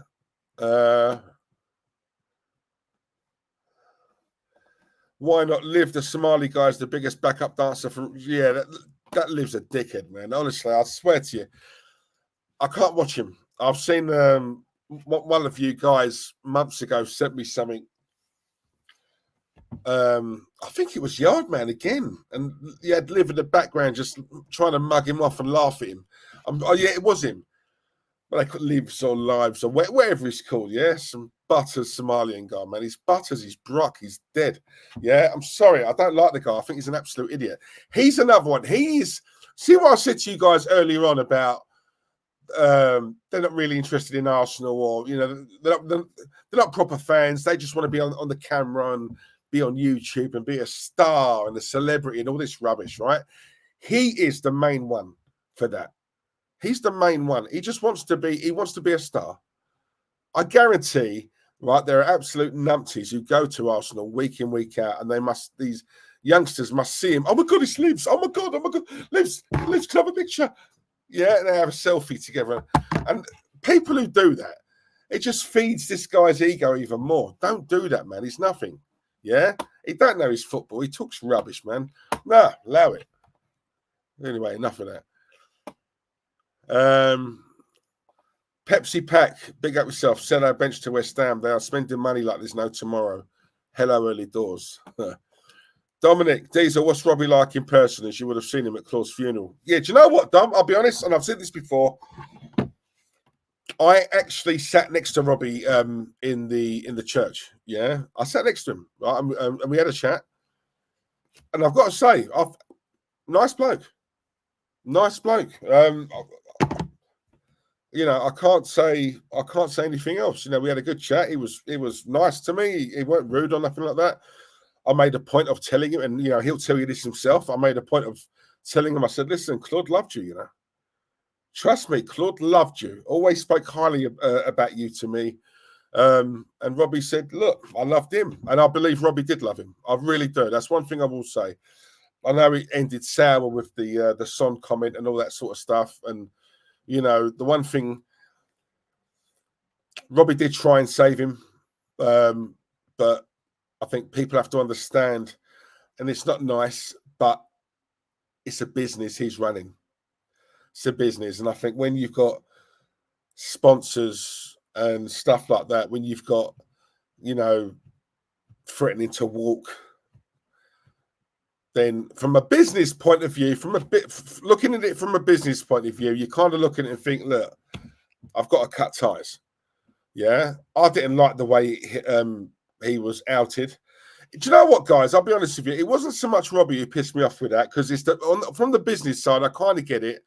Why not Liv? The Somali guy's the biggest backup dancer for. Yeah, that Liv's a dickhead, man. Honestly, I swear to you, I can't watch him. I've seen one of you guys months ago sent me something. I think it was Yardman again, and he had Liv in the background just trying to mug him off and laugh at him. Yeah, it was him. But they could Livs or Lives or whatever he's called. Yeah, some Butters Somalian guy, man. He's Butters, he's Brock, he's dead. Yeah, I'm sorry, I don't like the guy. I think he's an absolute idiot. He's another one. See what I said to you guys earlier on about they're not really interested in Arsenal, or they're not proper fans. They just want to be on the camera and be on YouTube and be a star and a celebrity and all this rubbish, right? He is the main one for that. He's the main one. He wants to be a star. I guarantee, right, there are absolute numpties who go to Arsenal week in, week out, and these youngsters must see him. Oh my God, it's Lives. Oh my God, Lives, club a picture. Yeah, and they have a selfie together. And people who do that, it just feeds this guy's ego even more. Don't do that, man. He's nothing. Yeah? He don't know his football. He talks rubbish, man. Nah, allow it. Anyway, enough of that. Pepsi Pack, big up yourself. Sell our bench to West Ham. They are spending money like there's no tomorrow. Hello, early doors. Dominic, Diesel, what's Robbie like in person? As you would have seen him at Claude's funeral. Yeah, do you know what, Dom? I'll be honest, and I've said this before. I actually sat next to Robbie in the church. Yeah, I sat next to him, right? And we had a chat. And I've got to say, nice bloke. Nice bloke. You know, I can't say anything else. You know, we had a good chat. He was nice to me. He weren't rude or nothing like that. I made a point of telling him, and you know, he'll tell you this himself. I made a point of telling him. I said, "Listen, Claude loved you. You know, trust me, Claude loved you. Always spoke highly about you to me." And Robbie said, "Look, I loved him, and I believe Robbie did love him. I really do. That's one thing I will say. I know it ended sour with the Son comment and all that sort of stuff, and." You know, the one thing, Robbie did try and save him, but I think people have to understand, and it's not nice, but it's a business he's running. It's a business. And I think when you've got sponsors and stuff like that, when you've got, you know, threatening to walk, then from a business point of view, looking at it from a business point of view, you kind of look at it and think, look, I've got to cut ties. Yeah. I didn't like the way he was outed. Do you know what, guys? I'll be honest with you. It wasn't so much Robbie who pissed me off with that, because from the business side, I kind of get it.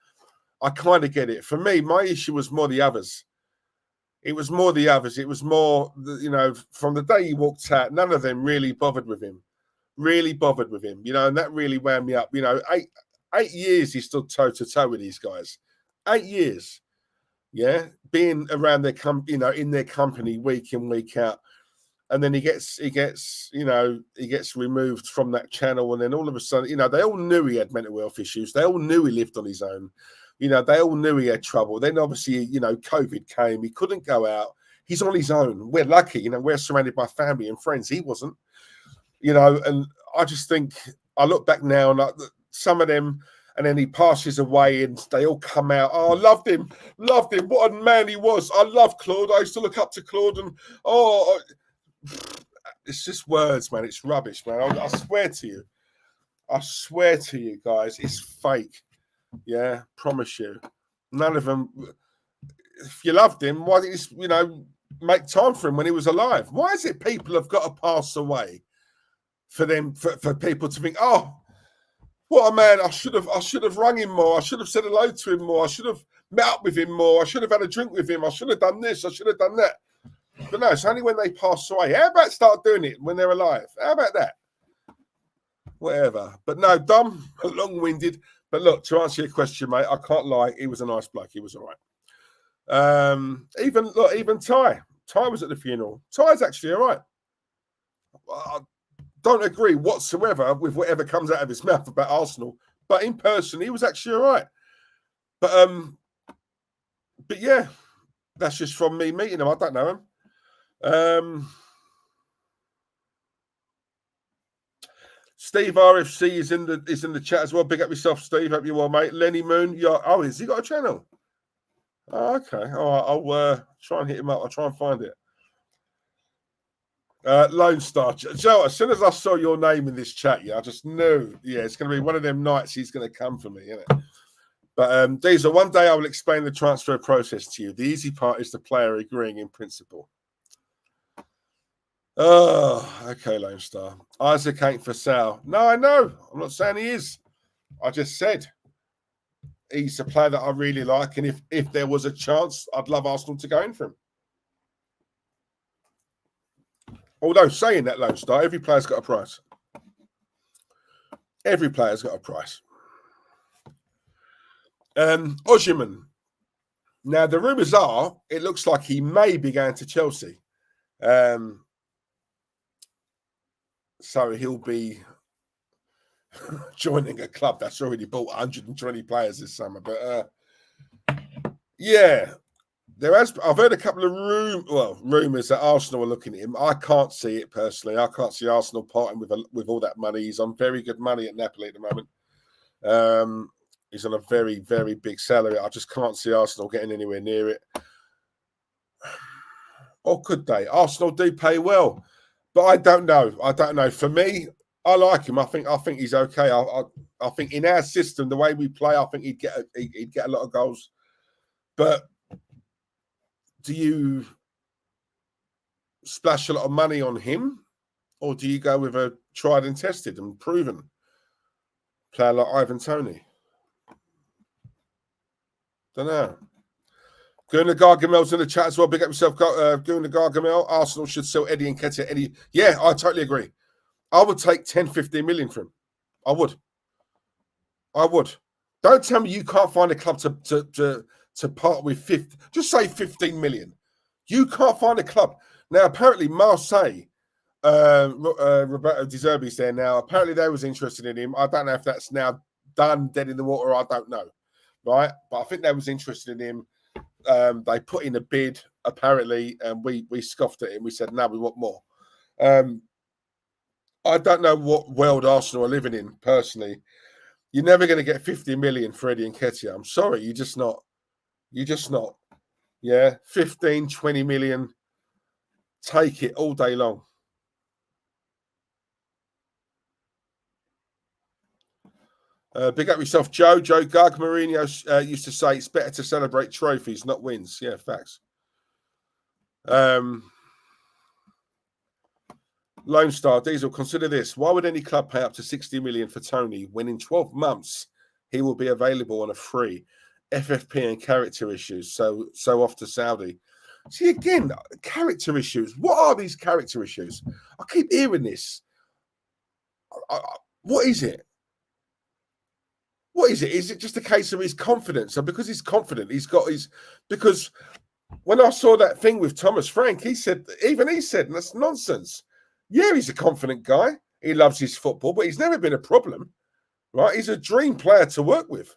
For me, my issue was more the others. It was more the others. It was more, you know, from the day he walked out, none of them really bothered with him. You know, and that really wound me up. You know, eight years he stood toe to toe with these guys. 8 years, yeah, being around their in their company week in, week out, and then he gets removed from that channel, and then all of a sudden, you know, they all knew he had mental health issues. They all knew he lived on his own. You know, they all knew he had trouble. Then obviously, you know, COVID came. He couldn't go out. He's on his own. We're lucky, you know, we're surrounded by family and friends. He wasn't. You know, and I just think, I look back now and some of them, and then he passes away and they all come out. Oh, I loved him. What a man he was. I love Claude. I used to look up to Claude, and it's just words, man. It's rubbish, man. I swear to you. Guys, it's fake. Yeah, promise you. None of them. If you loved him, why didn't you, you know, make time for him when he was alive? Why is it people have got to pass away for people to think, oh, what a man, I should have rung him more, I should have said hello to him more, I should have met up with him more, I should have had a drink with him, I should have done this, I should have done that. But no, it's only when they pass away. How about start doing it when they're alive? How about that? Whatever. But no, dumb, long-winded. But look, to answer your question, mate, I can't lie, he was a nice bloke. He was all right. Even Ty was at the funeral. Ty's actually all right. I don't agree whatsoever with whatever comes out of his mouth about Arsenal, but in person, he was actually all right. But yeah, that's just from me meeting him. I don't know him. Steve RFC is in the chat as well. Big up yourself, Steve. Hope you're well, mate. Lenny Moon, has he got a channel? Oh, okay. All right, I'll try and hit him up. I'll try and find it. Lone Star. Joe, as soon as I saw your name in this chat, I just knew, it's going to be one of them nights he's going to come for me, isn't it? But Diesel, one day I will explain the transfer process to you. The easy part is the player agreeing in principle. Oh, okay, Lone Star. Isaac ain't for sale. No, I know. I'm not saying he is. I just said he's a player that I really like, and if there was a chance, I'd love Arsenal to go in for him. Although saying that, Lone Star, every player's got a price. Every player's got a price. Osimhen. Now, the rumours are, it looks like he may be going to Chelsea. So he'll be joining a club that's already bought 120 players this summer. But, yeah. I've heard a couple of rumours that Arsenal are looking at him. I can't see it personally. I can't see Arsenal parting with all that money. He's on very good money at Napoli at the moment. He's on a very, very big salary. I just can't see Arsenal getting anywhere near it. Or could they? Arsenal do pay well, but I don't know. I don't know. For me, I like him. I think he's okay. I think in our system, the way we play, I think he'd get a lot of goals. But do you splash a lot of money on him, or do you go with a tried and tested and proven player like Ivan Toney? Don't know. Guna Gargamel's in the chat as well. Big up yourself, Guna Gargamel. Arsenal should sell Eddie Nketiah. Yeah, I totally agree. I would take 10, 15 million for him. I would. Don't tell me you can't find a club to part with 50. Just say 15 million. You can't find a club. Now, apparently, Marseille, Roberto De Zerbi's there now. Apparently, they was interested in him. I don't know if that's now done, dead in the water. I don't know. Right? But I think they was interested in him. They put in a bid, apparently, and we scoffed at him. We said, no, we want more. I don't know what world Arsenal are living in, personally. You're never going to get 50 million for Eddie Nketiah. I'm sorry, you're just not. Yeah, 15, 20 million. Take it all day long. Big up yourself, Joe. Joe Gug. Mourinho used to say it's better to celebrate trophies, not wins. Yeah, facts. Lone Star Diesel, consider this. Why would any club pay up to 60 million for Toney when in 12 months he will be available on a free? FFP and character issues. So off to Saudi. See, again, character issues. What are these character issues? I keep hearing this. What is it? What is it? Is it just a case of his confidence? And because he's confident, he's got his... Because when I saw that thing with Thomas Frank, he said, and that's nonsense. Yeah, he's a confident guy. He loves his football, but he's never been a problem, right? He's a dream player to work with.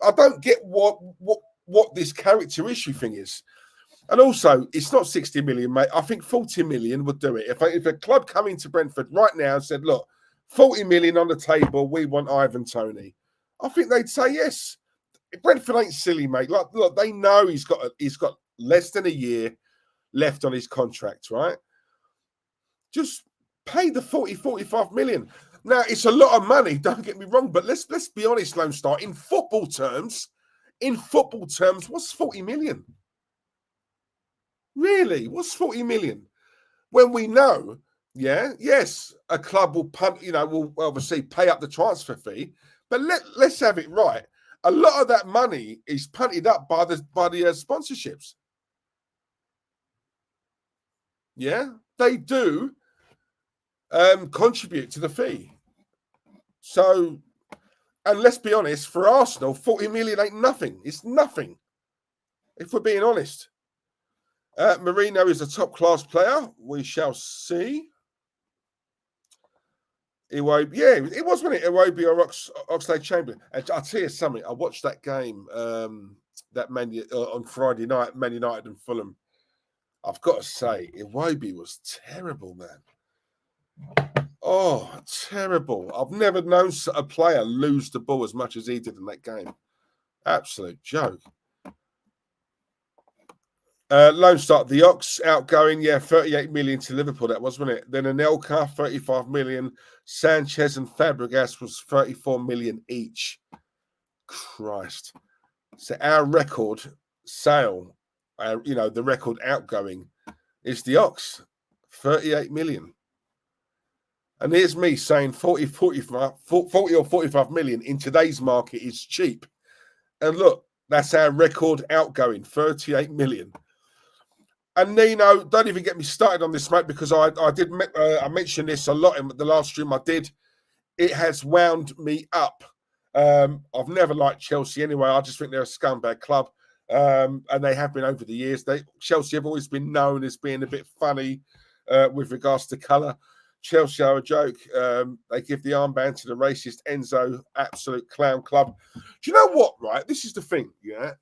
I don't get what this character issue thing is. And also, it's not 60 million, mate. I think 40 million would do it. If a club come into Brentford right now and said, look, 40 million on the table, we want Ivan Toney, I think they'd say yes. Brentford ain't silly, mate. Look, they know he's got less than a year left on his contract, right? Just pay the 40, 45 million. Now, it's a lot of money, don't get me wrong, but let's be honest, Lone Star. In football terms, what's 40 million? Really? What's 40 million? When we know, yes, a club will will obviously pay up the transfer fee, but let's have it right. A lot of that money is punted up by the sponsorships. Yeah, they do contribute to the fee. So, and let's be honest, for Arsenal, 40 million ain't nothing. It's nothing, if we're being honest. Mourinho is a top-class player. We shall see. Iwobi, yeah, it was, wasn't it? Iwobi or Oxlade-Chamberlain. And I'll tell you something. I watched that game on Friday night, Man United and Fulham. I've got to say, Iwobi was terrible, man. Oh, terrible. I've never known a player lose the ball as much as he did in that game. Absolute joke. Lone Star, the Ox outgoing, 38 million to Liverpool, that was, wasn't it? Then Anelka, 35 million. Sanchez and Fabregas was 34 million each. Christ. So our record sale, the record outgoing is the Ox, 38 million. And here's me saying 40 or 45 million in today's market is cheap. And look, that's our record outgoing, 38 million. And Nino, don't even get me started on this, mate, because I mentioned this a lot in the last stream I did. It has wound me up. I've never liked Chelsea anyway. I just think they're a scumbag club, and they have been over the years. Chelsea have always been known as being a bit funny with regards to colour. Chelsea are a joke. They give the armband to the racist Enzo, absolute clown club. Do you know what, right? This is the thing, yeah?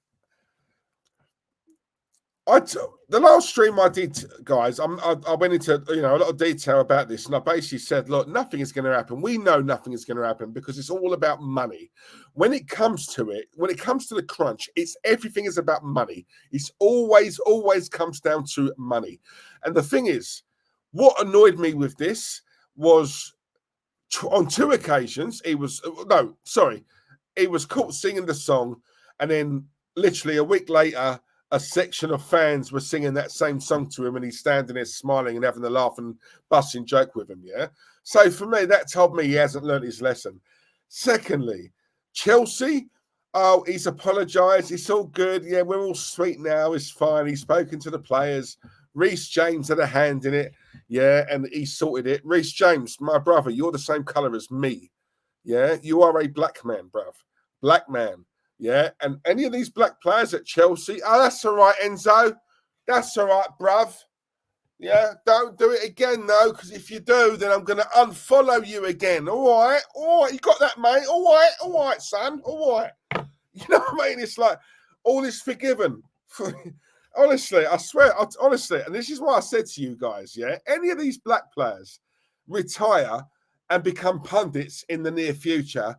The last stream I did, guys, I went into a lot of detail about this, and I basically said, look, nothing is going to happen. We know nothing is going to happen because it's all about money. When it comes to it, when it comes to the crunch, everything is about money. It's always comes down to money. And the thing is, what annoyed me with this was on 2 occasions he was caught singing the song, and then literally a week later, a section of fans were singing that same song to him, and he's standing there smiling and having a laugh and busting joke with him. Yeah. So for me, that told me he hasn't learned his lesson. Secondly, Chelsea. Oh, he's apologised. It's all good. Yeah, we're all sweet now. It's fine. He's spoken to the players. Reece James had a hand in it. Yeah, and he sorted it. Reece James, my brother, you're the same colour as me. Yeah, you are a black man, bruv. Black man. Yeah, and any of these black players at Chelsea, that's all right, Enzo. That's all right, bruv. Yeah, don't do it again, though, because if you do, then I'm going to unfollow you again. All right, you got that, mate. All right, son. All right. You know what I mean? It's like all is forgiven. Honestly, I swear, honestly, and this is why I said to you guys, yeah, any of these black players retire and become pundits in the near future,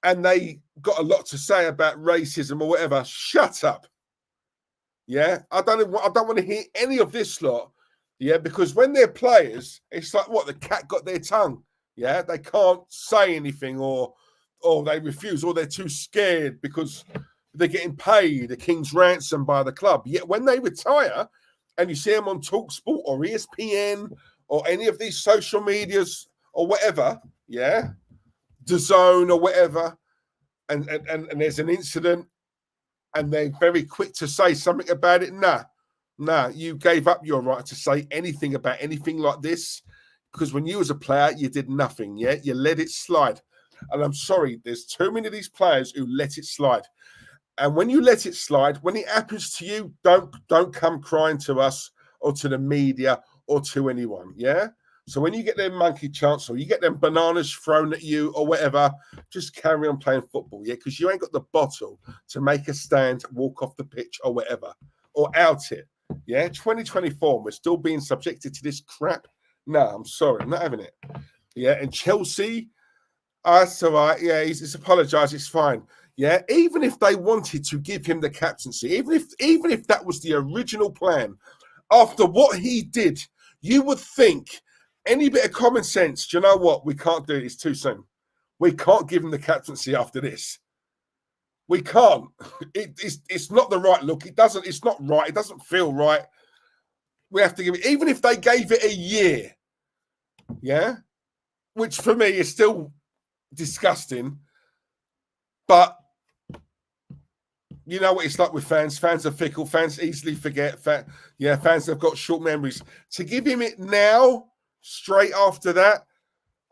and they got a lot to say about racism or whatever, shut up. Yeah, I don't want to hear any of this lot. Yeah, because when they're players, it's like what, the cat got their tongue. Yeah, they can't say anything, or they refuse, or they're too scared because they're getting paid a king's ransom by the club. Yet when they retire and you see them on TalkSport or ESPN or any of these social medias or whatever, yeah, DAZN or whatever, and there's an incident and they're very quick to say something about it. Nah, you gave up your right to say anything about anything like this, because when you was a player, you did nothing, yeah? You let it slide. And I'm sorry, there's too many of these players who let it slide. And when you let it slide, when it happens to you, don't come crying to us or to the media or to anyone, yeah? So when you get them monkey chants or you get them bananas thrown at you or whatever, just carry on playing football, yeah? Because you ain't got the bottle to make a stand, walk off the pitch or whatever, or out it, yeah? 2024, we're still being subjected to this crap. No, I'm sorry, I'm not having it. Yeah, and Chelsea, that's all right. Yeah, he's apologised. It's fine. Yeah, even if they wanted to give him the captaincy, even if that was the original plan, after what he did, you would think any bit of common sense. Do you know what? We can't do it. It's too soon. We can't give him the captaincy after this. We can't. It's not the right look. It's not right. It doesn't feel right. We have to give it, even if they gave it a year. Yeah, which for me is still disgusting. But you know what it's like with fans. Fans are fickle. Fans easily forget. Fans have got short memories. To give him it now, straight after that,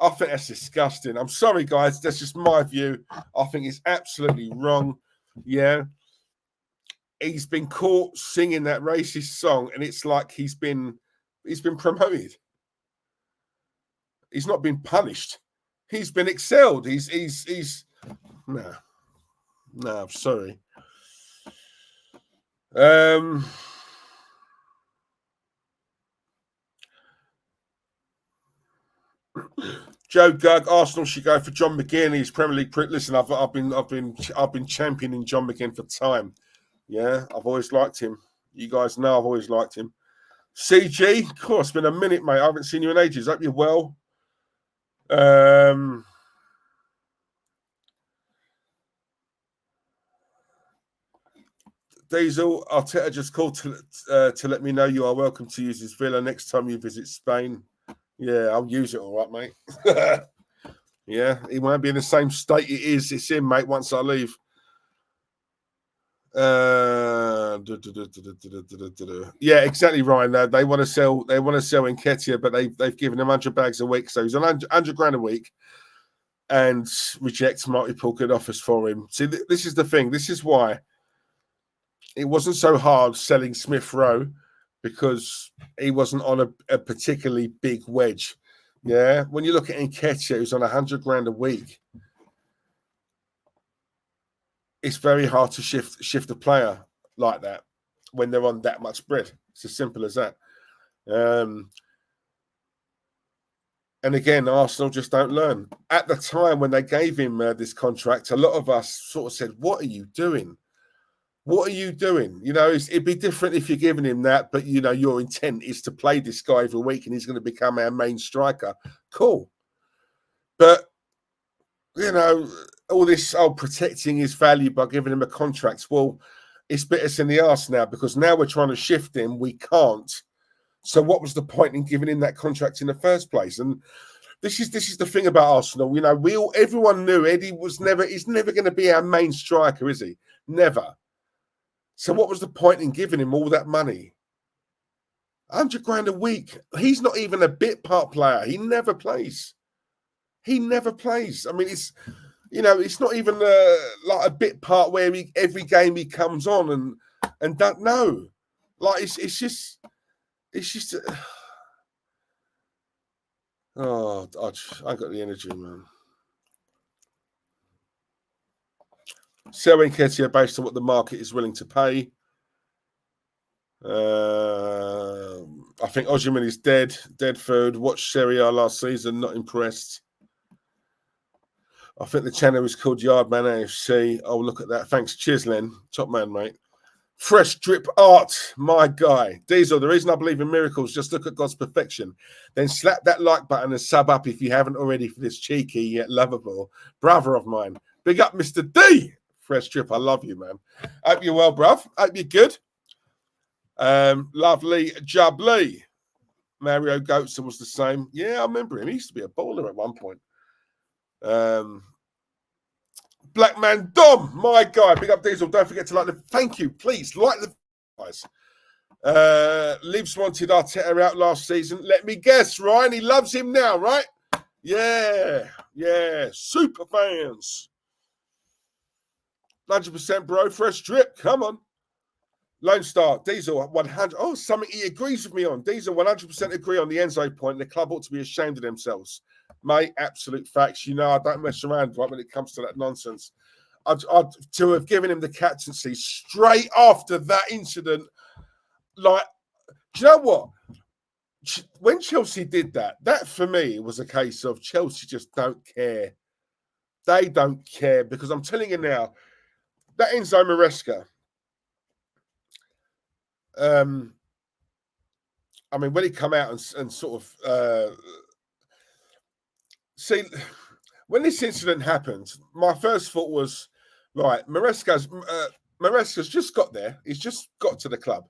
I think that's disgusting. I'm sorry, guys. That's just my view. I think it's absolutely wrong. Yeah. He's been caught singing that racist song, and it's like he's been promoted. He's not been punished. He's been excelled. He's no, I'm sorry. Joe Gugg, Arsenal should go for John McGinn. He's Premier League. Listen, I've been championing John McGinn for time. Yeah, I've always liked him. You guys know I've always liked him. CG, of course, it's been a minute, mate. I haven't seen you in ages. Hope you're well. Diesel, Arteta just called to let me know you are welcome to use his villa next time you visit Spain. Yeah, I'll use it all right, mate. Yeah, he won't be in the same state it's in, mate, once I leave. Yeah, exactly, Ryan. They want to sell Nketiah, but they've given him 100 bags a week, so he's on 100 grand a week, and rejects multiple good offers for him. See, this is the thing. This is why it wasn't so hard selling Smith Rowe, because he wasn't on a particularly big wedge. Yeah, when you look at Nketiah, who's on 100 grand a week, it's very hard to shift a player like that when they're on that much bread. It's as simple as that. And again, Arsenal just don't learn. At the time when they gave him this contract, a lot of us sort of said, what are you doing? What are you doing? You know, it'd be different if you're giving him that, but, you know, your intent is to play this guy every week and he's going to become our main striker. Cool. But, you know, all this protecting his value by giving him a contract, well, it's bit us in the arse now because now we're trying to shift him. We can't. So what was the point in giving him that contract in the first place? And this is the thing about Arsenal. You know, everyone knew Eddie he's never going to be our main striker, is he? Never. So what was the point in giving him all that money? 100 grand a week. He's not even a bit part player. He never plays. He never plays. I mean, it's, you know, it's not even like a bit part where every game he comes on and don't know. Like it's just. Oh, I got the energy, man. Selling Nketiah based on what the market is willing to pay. I think Osimhen is dead food. Watched Serie A last season, not impressed. I think the channel is called Yardman AFC. Oh, look at that. Thanks. Cheers, Len. Top man, mate. Fresh drip art, my guy. Diesel, the reason I believe in miracles, just look at God's perfection. Then slap that like button and sub up if you haven't already for this cheeky yet lovable brother of mine. Big up, Mr. D. Fresh drip, I love you, man. Hope you're well, bruv. Hope you're good. Lovely Jubbly. Mario Goetze was the same. Yeah, I remember him. He used to be a baller at one point. Black Man Dom, my guy. Big up Diesel. Don't forget to like the. Thank you, please like the guys. Leaves wanted Arteta out last season. Let me guess, Ryan. He loves him now, right? Yeah. Super fans. 100% bro. Fresh drip. Come on. Lone Star. Diesel 100. Oh, something he agrees with me on. Diesel 100% agree on the Enzo point. The club ought to be ashamed of themselves. Mate, absolute facts. You know, I don't mess around right when it comes to that nonsense. I'd to have given him the captaincy straight after that incident. Like, do you know what? When Chelsea did that for me was a case of Chelsea just don't care. They don't care because I'm telling you now, that Enzo Maresca. I mean, when he come out and sort of see, when this incident happened, my first thought was, right, Maresca's just got there. He's just got to the club.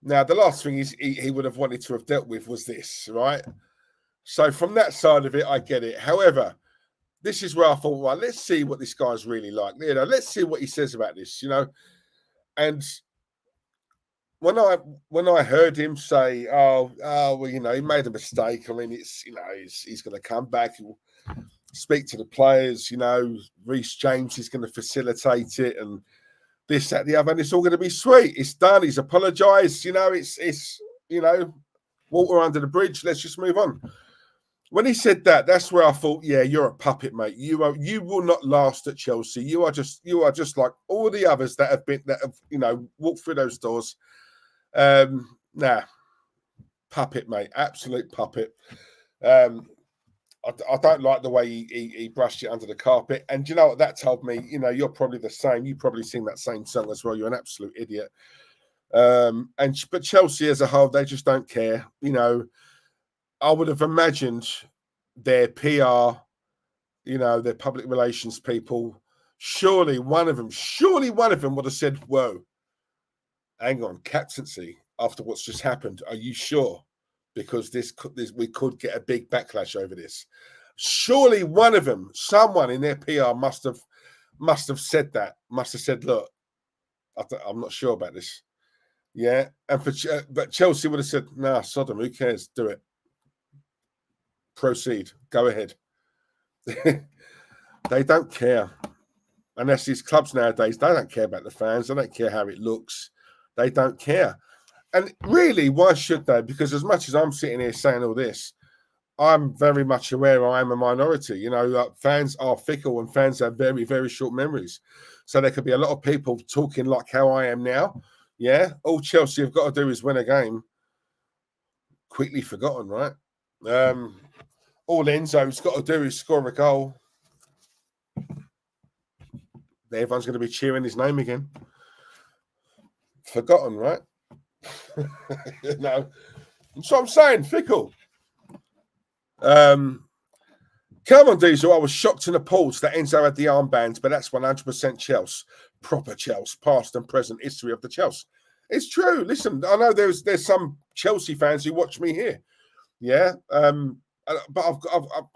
Now, the last thing he would have wanted to have dealt with was this, right? So from that side of it, I get it. However, this is where I thought, right, let's see what this guy's really like. You know, let's see what he says about this, you know. And when I heard him say, well, you know, he made a mistake. I mean, it's, you know, he's going to come back, he'll speak to the players, you know, Reece James is going to facilitate it and this, that, the other, and it's all going to be sweet. It's done. He's apologized. You know, it's you know, water under the bridge. Let's just move on. When he said that, that's where I thought, yeah, you're a puppet, mate. You will not last at Chelsea. You are just like all the others that have you know, walked through those doors. Nah, puppet, mate. Absolute puppet. I don't like the way he brushed it under the carpet. And you know what that told me? You know, you're probably the same. You probably sing that same song as well. You're an absolute idiot. But Chelsea as a whole, they just don't care. You know, I would have imagined their PR, you know, their public relations people, surely one of them would have said, whoa, hang on, captaincy after what's just happened. Are you sure? Because we could get a big backlash over this. Surely one of them, someone in their PR must have said that. Must have said, look, I'm not sure about this. Yeah, but Chelsea would have said, nah, Sodom, who cares? Do it. Proceed. Go ahead. They don't care. And that's these clubs nowadays. They don't care about the fans. They don't care how it looks. They don't care. And really, why should they? Because as much as I'm sitting here saying all this, I'm very much aware I am a minority. You know, like fans are fickle and fans have very, very short memories. So there could be a lot of people talking like how I am now. Yeah. All Chelsea have got to do is win a game. Quickly forgotten, right? All Enzo's got to do is score a goal. Everyone's going to be cheering his name again. Forgotten, right? No. That's what I'm saying, fickle. Come on, Diesel. I was shocked and appalled that Enzo had the armbands, but that's 100% Chelsea. Proper Chelsea, past and present history of the Chelsea. It's true. Listen, I know there's some Chelsea fans who watch me here. Yeah. But I'm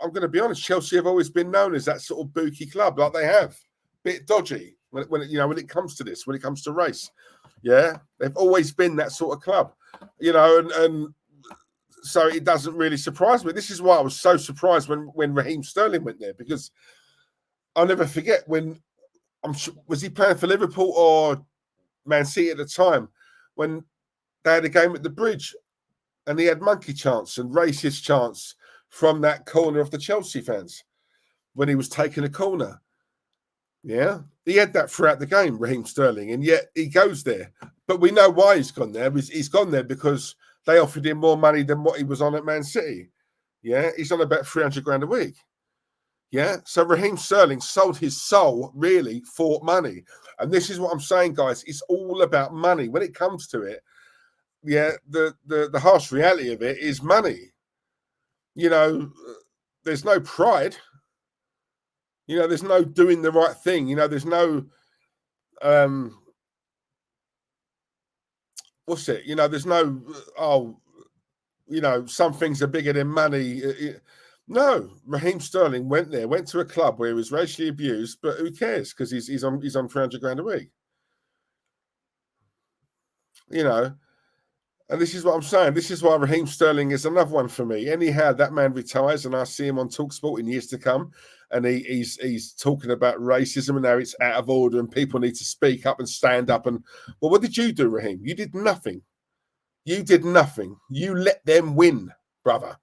going to be honest. Chelsea have always been known as that sort of bookie club, like they have. Bit dodgy when it comes to this, when it comes to race. Yeah, they've always been that sort of club. You know, and so it doesn't really surprise me. This is why I was so surprised when Raheem Sterling went there, because I'll never forget when was he playing for Liverpool or Man City at the time, when they had a game at the Bridge and he had monkey chants and racist chants from that corner of the Chelsea fans when he was taking a corner. Yeah, he had that throughout the game, Raheem Sterling, and yet he goes there. But we know why he's gone there. He's gone there because they offered him more money than what he was on at Man City. Yeah, he's on about 300 grand a week. Yeah, so Raheem Sterling sold his soul really for money. And this is what I'm saying, guys. It's all about money. When it comes to it, yeah, the harsh reality of it is money. You know, there's no pride. You know, there's no doing the right thing. You know, there's no, what's it? You know, there's no, some things are bigger than money. No, Raheem Sterling went to a club where he was racially abused, but who cares? Because he's on 300 grand a week. You know, and this is what I'm saying. This is why Raheem Sterling is another one for me. Anyhow, that man retires, and I see him on TalkSport in years to come, and he's talking about racism and how it's out of order, and people need to speak up and stand up. And well, what did you do, Raheem? You did nothing. You did nothing. You let them win, brother.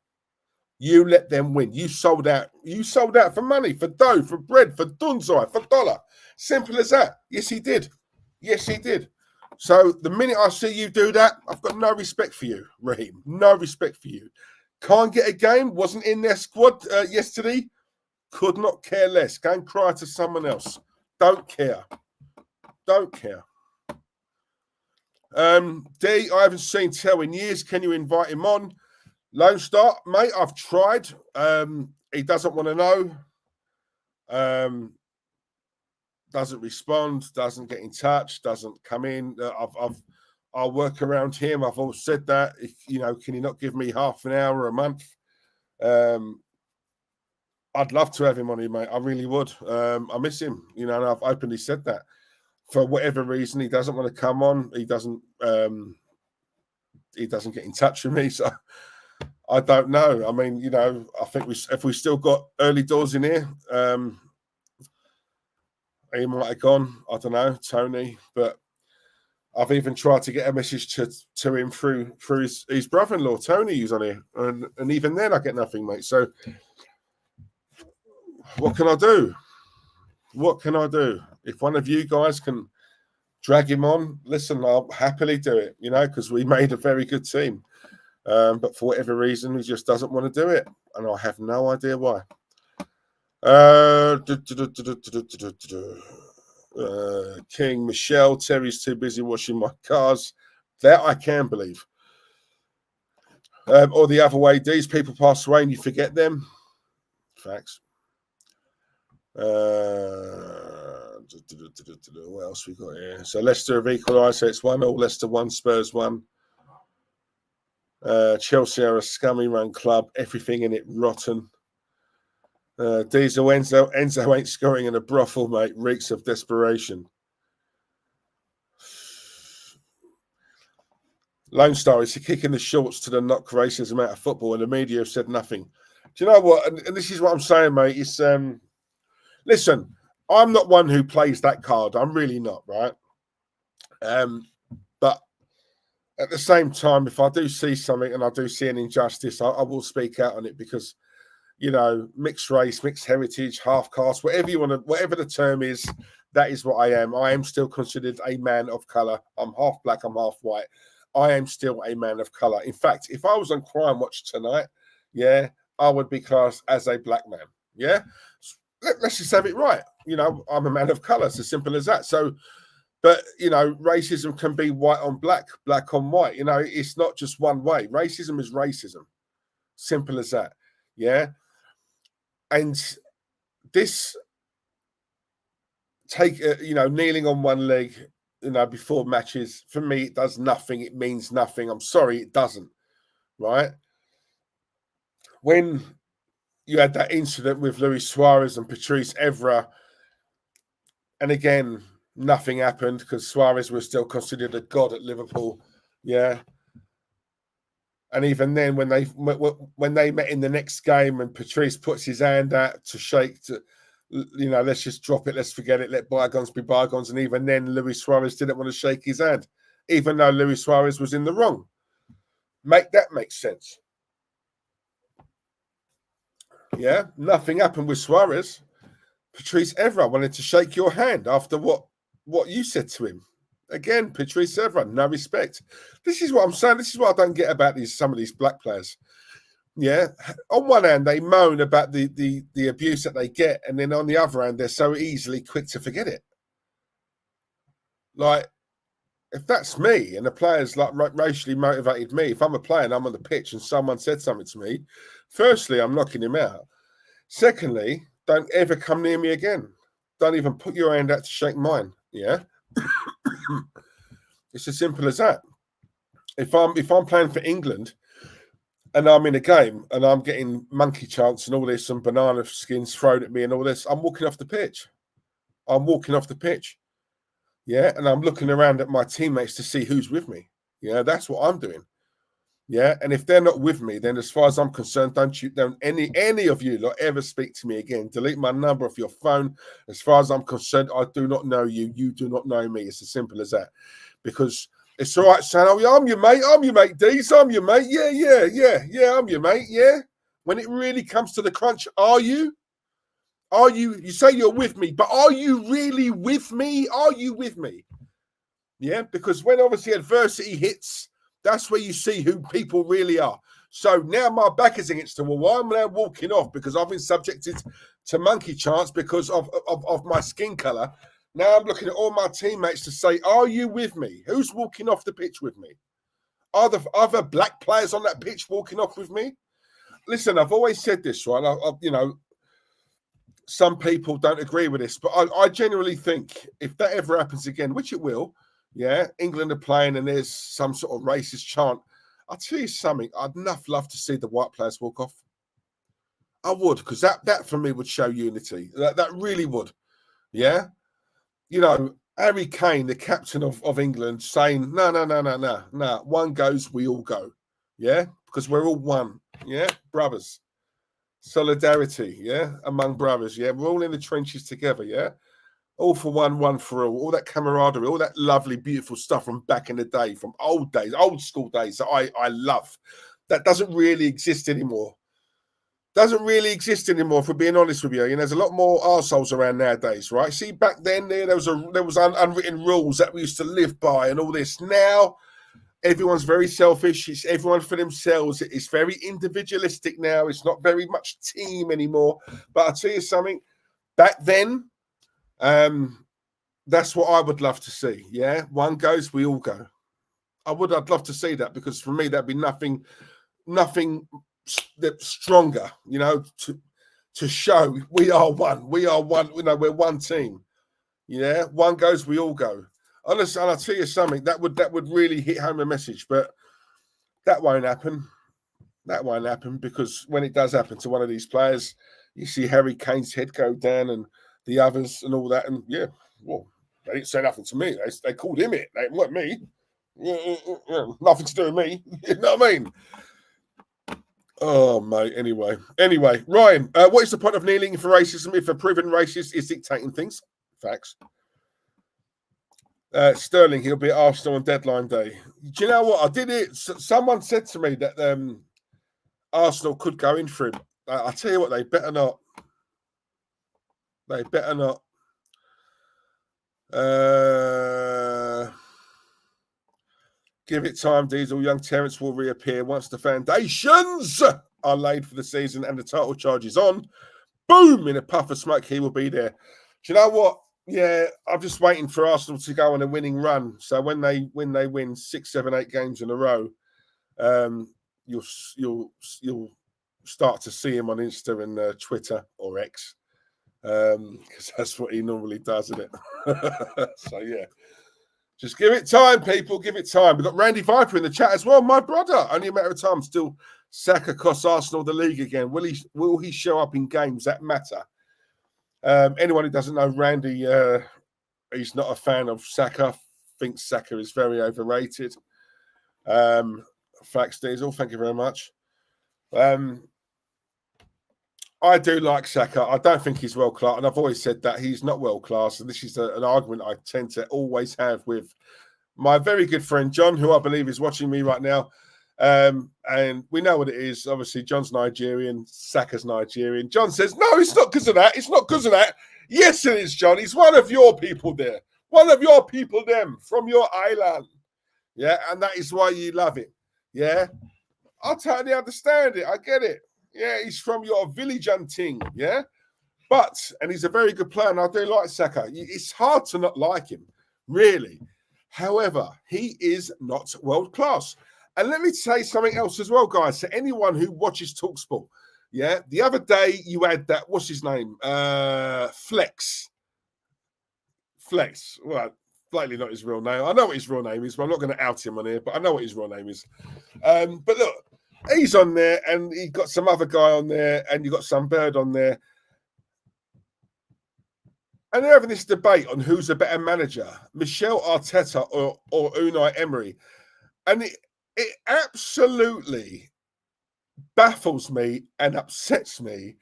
You let them win. You sold out. You sold out for money, for dough, for bread, for dunzai, for dollar. Simple as that. Yes, he did. Yes, he did. So the minute I see you do that, I've got no respect for you, Raheem. No respect for you. Can't get a game. Wasn't in their squad yesterday. Could not care less. Go and cry to someone else. Don't care. Don't care. D, I haven't seen Tell in years. Can you invite him on? Lone Star, mate, I've tried. He doesn't want to know. Doesn't respond, doesn't get in touch, doesn't come in. I'll work around him. I've always said that. Can you not give me half an hour a month? I'd love to have him on here, mate. I really would. I miss him, and I've openly said that. For whatever reason, he doesn't want to come on. He doesn't get in touch with me. So I don't know. I mean, I think if we still got early doors in here, he might have gone. I don't know, Tony. But I've even tried to get a message to him through his brother-in-law, Tony, who's on here, and even then I get nothing, mate. So what can I do? What can I do? If one of you guys can drag him on, listen, I'll happily do it, because we made a very good team. But for whatever reason, he just doesn't want to do it. And I have no idea why. King, Michelle, Terry's too busy washing my cars. That I can believe. Or the other way, these people pass away and you forget them. Facts. What else we got here? So Leicester have equalised, so it's 1-1. Leicester 1, Spurs 1. Chelsea are a scummy run club. Everything in it rotten. Diesel Enzo ain't scoring in a brothel, mate. Reeks of desperation. Lone Star is kicking the shorts to the knock racism out of football, and the media have said nothing. Do you know what? And this is what I'm saying, mate. It's listen, I'm not one who plays that card. I'm really not, right? But at the same time, if I do see something and I do see an injustice, I will speak out on it because, you know, mixed race, mixed heritage, half caste, whatever you want to, whatever the term is, that is what I am. I am still considered a man of color. I'm half black, I'm half white. I am still a man of color. In fact, if I was on Crime Watch tonight, yeah, I would be classed as a black man. Yeah. Let's just have it right. You know, I'm a man of color. It's as simple as that. So, but, you know, racism can be white on black, black on white. You know, it's not just one way. Racism is racism. Simple as that. Yeah. And this kneeling on one leg, you know, before matches, for me, it does nothing. It means nothing. I'm sorry, it doesn't. Right? When you had that incident with Luis Suarez and Patrice Evra, and again, nothing happened because Suarez was still considered a god at Liverpool. Yeah. And even then, when they met in the next game and Patrice puts his hand out to shake, to, you know, let's just drop it, let's forget it, let bygones be bygones. And even then, Luis Suarez didn't want to shake his hand, even though Luis Suarez was in the wrong. Make that make sense. Yeah, nothing happened with Suarez. Patrice Evra wanted to shake your hand after what you said to him. Again, Patrice Evra, no respect. This is what I'm saying. This is what I don't get about some of these black players. Yeah, on one hand, they moan about the abuse that they get, and then on the other hand, they're so easily quick to forget it. Like, if that's me and the players like racially motivated me, if I'm a player and I'm on the pitch and someone said something to me, firstly, I'm knocking him out. Secondly, don't ever come near me again. Don't even put your hand out to shake mine. Yeah. It's as simple as that. If I'm playing for England and I'm in a game and I'm getting monkey chants and all this and banana skins thrown at me and all this, I'm walking off the pitch. I'm walking off the pitch. Yeah. And I'm looking around at my teammates to see who's with me. Yeah. That's what I'm doing. Yeah. And if they're not with me, then as far as I'm concerned, don't any of you lot ever speak to me again. Delete my number off your phone. As far as I'm concerned, I do not know you. You do not know me. It's as simple as that. Because it's all right saying, oh, yeah, I'm your mate, Dees, I'm your mate. Yeah, I'm your mate, yeah. When it really comes to the crunch, are you? You say you're with me, but are you really with me? Are you with me? Yeah, because when obviously adversity hits, that's where you see who people really are. So now my back is against the wall. I'm now walking off because I've been subjected to monkey chants because of my skin color. Now I'm looking at all my teammates to say, are you with me? Who's walking off the pitch with me? Are the other black players on that pitch walking off with me? Listen, I've always said this, right? You know, some people don't agree with this, but I genuinely think if that ever happens again, which it will, yeah, England are playing and there's some sort of racist chant, I'll tell you something, I'd love to see the white players walk off. I would, because that for me would show unity. That really would. Yeah. You know, Harry Kane, the captain of England, saying, no. One goes, we all go. Yeah. Because we're all one. Yeah. Brothers. Solidarity. Yeah. Among brothers. Yeah. We're all in the trenches together. Yeah. All for one, one for all that camaraderie, all that lovely, beautiful stuff from back in the day, from old days, old school days that I love. That doesn't really exist anymore. Doesn't really exist anymore, for being honest with you. You know, there's a lot more arseholes around nowadays, right? See, back then there was unwritten rules that we used to live by and all this. Now, everyone's very selfish. It's everyone for themselves. It's very individualistic now. It's not very much team anymore. But I'll tell you something, back then, that's what I would love to see. Yeah, one goes, we all go. I'd love to see that, because for me that'd be nothing stronger, you know, to show we are one. We are one. You know, we're one team. Yeah, one goes, we all go. Honestly, and I'll tell you something, that would really hit home a message, but that won't happen. That won't happen, because when it does happen to one of these players, you see Harry Kane's head go down and the others and all that. And yeah, well, they didn't say nothing to me. They called him it. They weren't me. Nothing to do with me. You know what I mean? Oh, mate. Anyway, Ryan, what is the point of kneeling for racism if a proven racist is dictating things? Facts. Sterling, he'll be at Arsenal on deadline day. Do you know what? I did it. Someone said to me that Arsenal could go in for him. I tell you what, they better not. They better not. Give it time, Diesel. Young Terence will reappear once the foundations are laid for the season and the title charge is on. Boom! In a puff of smoke, he will be there. Do you know what? Yeah, I'm just waiting for Arsenal to go on a winning run. So when they win 6, 7, 8 games in a row, you'll start to see him on Insta and Twitter or X, because that's what he normally does, isn't it? So yeah, just give it time, people. Give it time. We've got Randy Viper in the chat as well. My brother, only a matter of time. Still, Saka costs Arsenal the league again. Will he show up in games that matter? Anyone who doesn't know Randy, he's not a fan of Saka. Thinks Saka is very overrated. Facts, Diesel. Thank you very much. I do like Saka. I don't think he's world class, and I've always said that he's not world class. And this is an argument I tend to always have with my very good friend John, who I believe is watching me right now. And we know what it is. Obviously, John's Nigerian, Saka's Nigerian. John says, no, it's not because of that. It's not because of that. Yes, it is, John. He's one of your people there. One of your people, them, from your island. Yeah, and that is why you love it. Yeah, I totally understand it. I get it. Yeah, he's from your village and ting. Yeah, and he's a very good player, and I do like Saka. It's hard to not like him, really. However, he is not world class. And let me say something else as well, guys. To anyone who watches TalkSport, yeah, the other day you had that, what's his name? Flex. Well, slightly not his real name. I know what his real name is, but I'm not going to out him on here, but I know what his real name is. But look, he's on there, and he got some other guy on there, and you got some bird on there. And they're having this debate on who's a better manager, Mikel Arteta or Unai Emery. And it absolutely baffles me and upsets me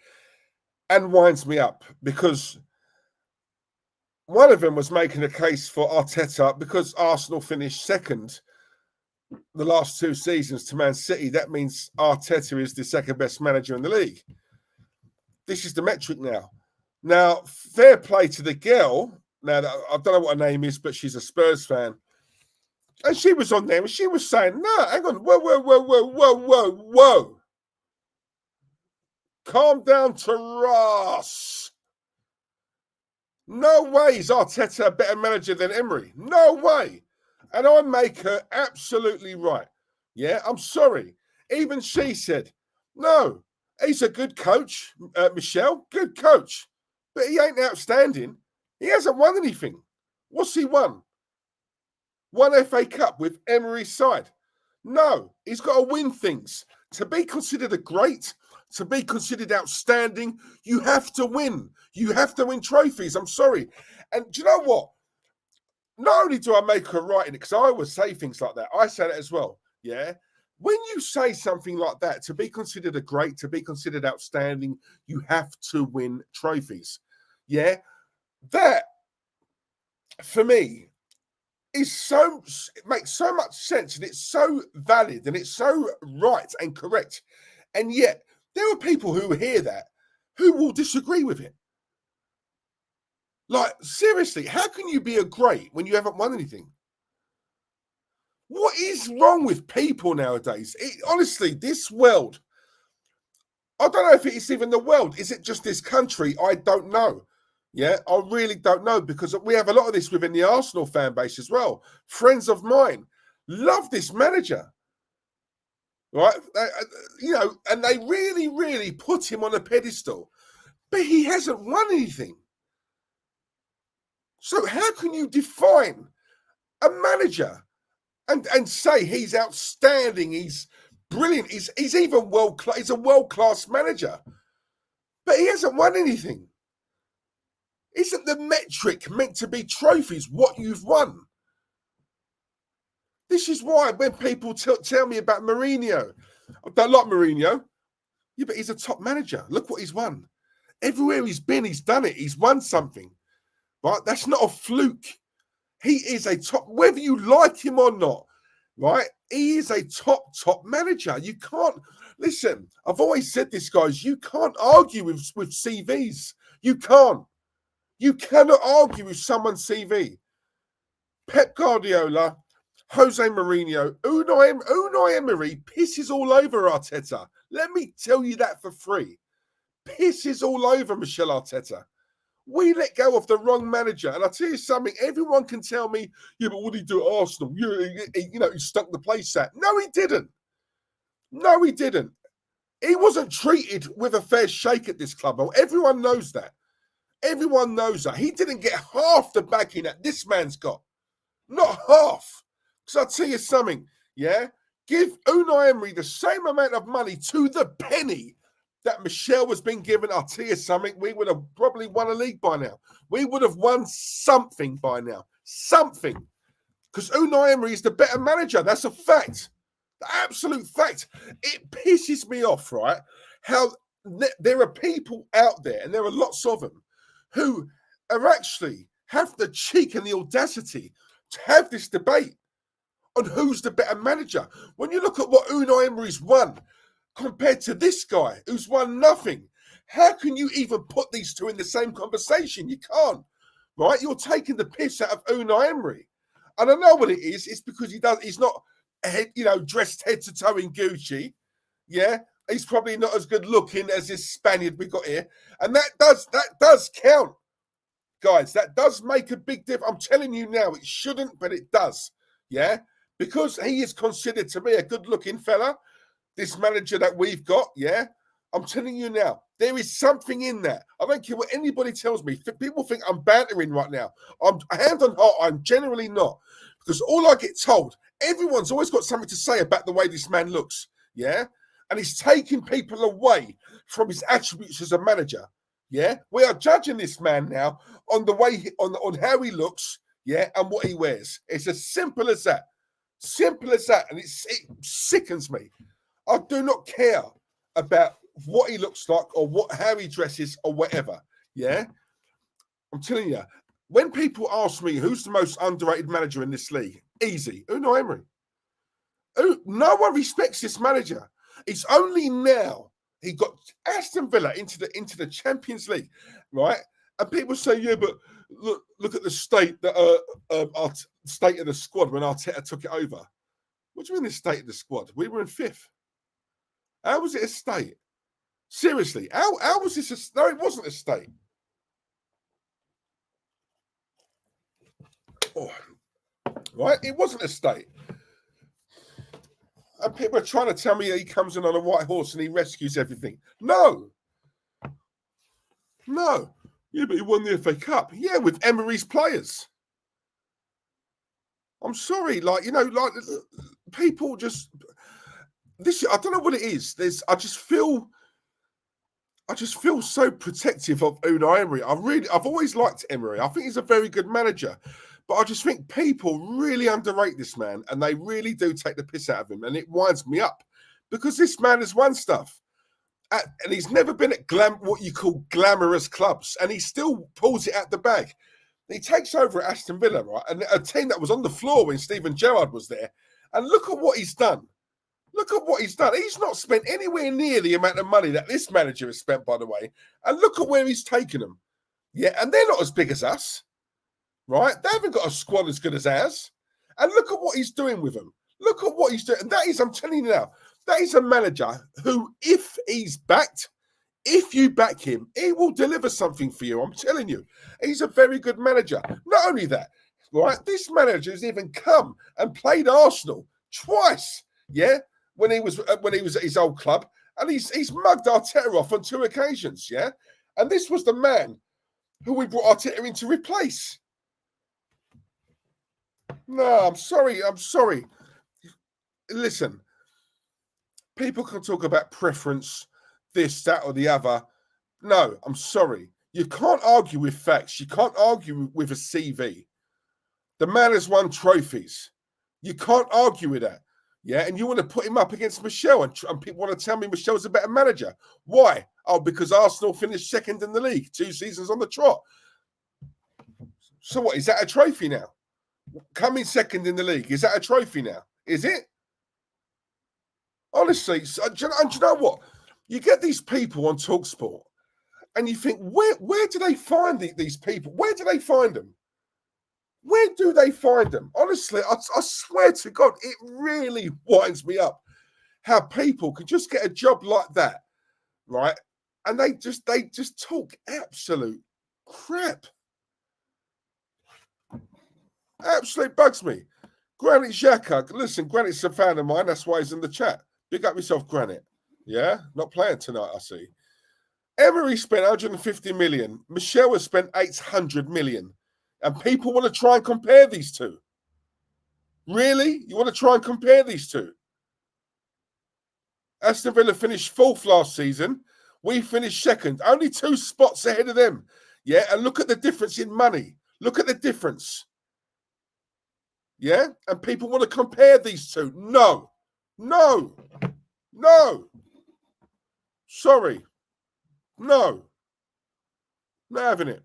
and winds me up, because one of them was making a case for Arteta because Arsenal finished second the last 2 seasons to Man City. That means Arteta is the second best manager in the league. This is the metric now. Now, fair play to the girl. Now, I don't know what her name is, but she's a Spurs fan. And she was on there and she was saying, no, hang on, whoa. Calm down to Ross. No way is Arteta a better manager than Emery. No way. And I make her absolutely right. Yeah, I'm sorry. Even she said, no, he's a good coach, Michelle, good coach. But he ain't outstanding. He hasn't won anything. What's he won? One FA Cup with Emery's side. No, he's got to win things. To be considered a great, to be considered outstanding, you have to win. You have to win trophies. I'm sorry. And do you know what? Not only do I make her right in it, because I always say things like that. I say that as well. Yeah. When you say something like that, to be considered a great, to be considered outstanding, you have to win trophies. Yeah. That, for me, it makes so much sense, and it's so valid, and it's so right and correct. And yet, there are people who hear that who will disagree with it. Like, seriously, how can you be a great when you haven't won anything? What is wrong with people nowadays? Honestly, this world, I don't know if it's even the world. Is it just this country? I don't know. Yeah, I really don't know, because we have a lot of this within the Arsenal fan base as well. Friends of mine love this manager, right? And they really, really put him on a pedestal, but he hasn't won anything. So how can you define a manager and say he's outstanding, he's brilliant, he's even world-class, he's a world-class manager, but he hasn't won anything? Isn't the metric meant to be trophies, what you've won? This is why when people tell me about Mourinho, I don't like Mourinho. Yeah, but he's a top manager. Look what he's won. Everywhere he's been, he's done it. He's won something. Right? That's not a fluke. He is a top, whether you like him or not, right? He is a top manager. You can't, listen, I've always said this, guys, you can't argue with CVs. You can't. You cannot argue with someone's CV. Pep Guardiola, Jose Mourinho, Unai Emery pisses all over Arteta. Let me tell you that for free. Pisses all over Mikel Arteta. We let go of the wrong manager. And I'll tell you something, everyone can tell me, yeah, but what did he do at Arsenal? He stunk the place out. No, he didn't. No, he didn't. He wasn't treated with a fair shake at this club. Everyone knows that. Everyone knows that. He didn't get half the backing that this man's got. Not half. Because I'll tell you something, yeah? Give Unai Emery the same amount of money to the penny that Michelle has been given. I'll tell you something, we would have probably won a league by now. We would have won something by now. Something. Because Unai Emery is the better manager. That's a fact. The absolute fact. It pisses me off, right? How there are people out there, and there are lots of them, who are actually have the cheek and the audacity to have this debate on who's the better manager. When you look at what Unai Emery's won compared to this guy who's won nothing, how can you even put these two in the same conversation? You can't, right? You're taking the piss out of Unai Emery. And I know what it is. It's because he's not, dressed head to toe in Gucci. Yeah. He's probably not as good looking as this Spaniard we got here. And that does count, guys. That does make a big difference. I'm telling you now, it shouldn't, but it does. Yeah. Because he is considered to be a good looking fella, this manager that we've got. Yeah. I'm telling you now, there is something in that. I don't care what anybody tells me. People think I'm bantering right now. I'm hand on heart. I'm generally not. Because all I get told, everyone's always got something to say about the way this man looks. Yeah. And he's taking people away from his attributes as a manager. Yeah. We are judging this man now on the way, on how he looks. Yeah. And what he wears. It's as simple as that. Simple as that. And it sickens me. I do not care about what he looks like or how he dresses or whatever. Yeah. I'm telling you, when people ask me who's the most underrated manager in this league, easy, Unai Emery. No one respects this manager. It's only now he got Aston Villa into the Champions League, right? And people say, yeah, but look at the state that state of the squad when Arteta took it over. What do you mean the state of the squad? We were in 5th. How was it a state? Seriously, how was this? No, it wasn't a state. Oh, right, it wasn't a state. And people are trying to tell me that he comes in on a white horse and he rescues everything. No. Yeah, but he won the FA Cup. Yeah, with Emery's players. I'm sorry, people just this. I don't know what it is. I just feel so protective of Unai Emery. I've always liked Emery. I think he's a very good manager. But I just think people really underrate this man and they really do take the piss out of him. And it winds me up because this man has won stuff. And he's never been at what you call glamorous clubs. And he still pulls it out the bag. He takes over at Aston Villa, right? And a team that was on the floor when Steven Gerrard was there. And look at what he's done. Look at what he's done. He's not spent anywhere near the amount of money that this manager has spent, by the way. And look at where he's taken them. Yeah, and they're not as big as us. Right? They haven't got a squad as good as ours. And look at what he's doing with them. Look at what he's doing. And that is, I'm telling you now, that is a manager who, if he's backed, if you back him, he will deliver something for you. I'm telling you. He's a very good manager. Not only that, right? This manager has even come and played Arsenal twice. Yeah? When he was at his old club. And he's mugged Arteta off on 2 occasions. Yeah? And this was the man who we brought Arteta in to replace. No, I'm sorry. Listen, people can talk about preference, this, that, or the other. No, I'm sorry. You can't argue with facts. You can't argue with a CV. The man has won trophies. You can't argue with that. Yeah, and you want to put him up against Michelle, and people want to tell me Michelle's a better manager. Why? Oh, because Arsenal finished 2nd in the league, 2 seasons on the trot. So what, is that a trophy now? coming second in the league. Is that a trophy now? Is it? Honestly, and do you know what? You get these people on TalkSport, and you think, where do they find these people? Where do they find them? Where do they find them? Honestly, I swear to God, it really winds me up how people can just get a job like that, right? And they just talk absolute crap. Absolutely bugs me. Granite Xhaka, listen, Granite's a fan of mine. That's why he's in the chat. Big up yourself, Granite. Yeah, not playing tonight, I see. Emery spent 150 million. Michelle has spent 800 million. And people want to try and compare these two. Really? You want to try and compare these two? Aston Villa finished fourth last season. We finished second. Only 2 spots ahead of them. Yeah, and look at the difference in money. Look at the difference. Yeah, and people want to compare these two. No. Sorry. No. Not having it.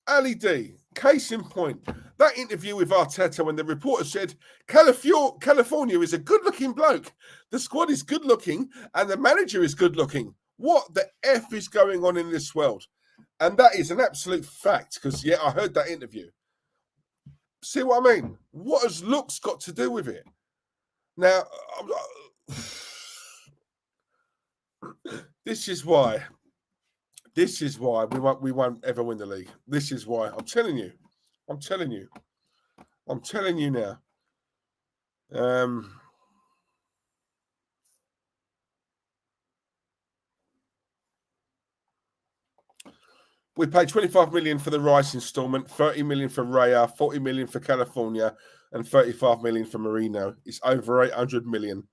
Ali D, case in point, that interview with Arteta when the reporter said, California is a good-looking bloke. The squad is good-looking and the manager is good-looking. What the F is going on in this world? And that is an absolute fact because, yeah, I heard that interview. See what I mean? What has looks got to do with it? Now, this is why we won't ever win the league. This is why. I'm telling you now. We paid 25 million for the Rice installment, 30 million for Raya, 40 million for California, and 35 million for Marino. It's over 800 million.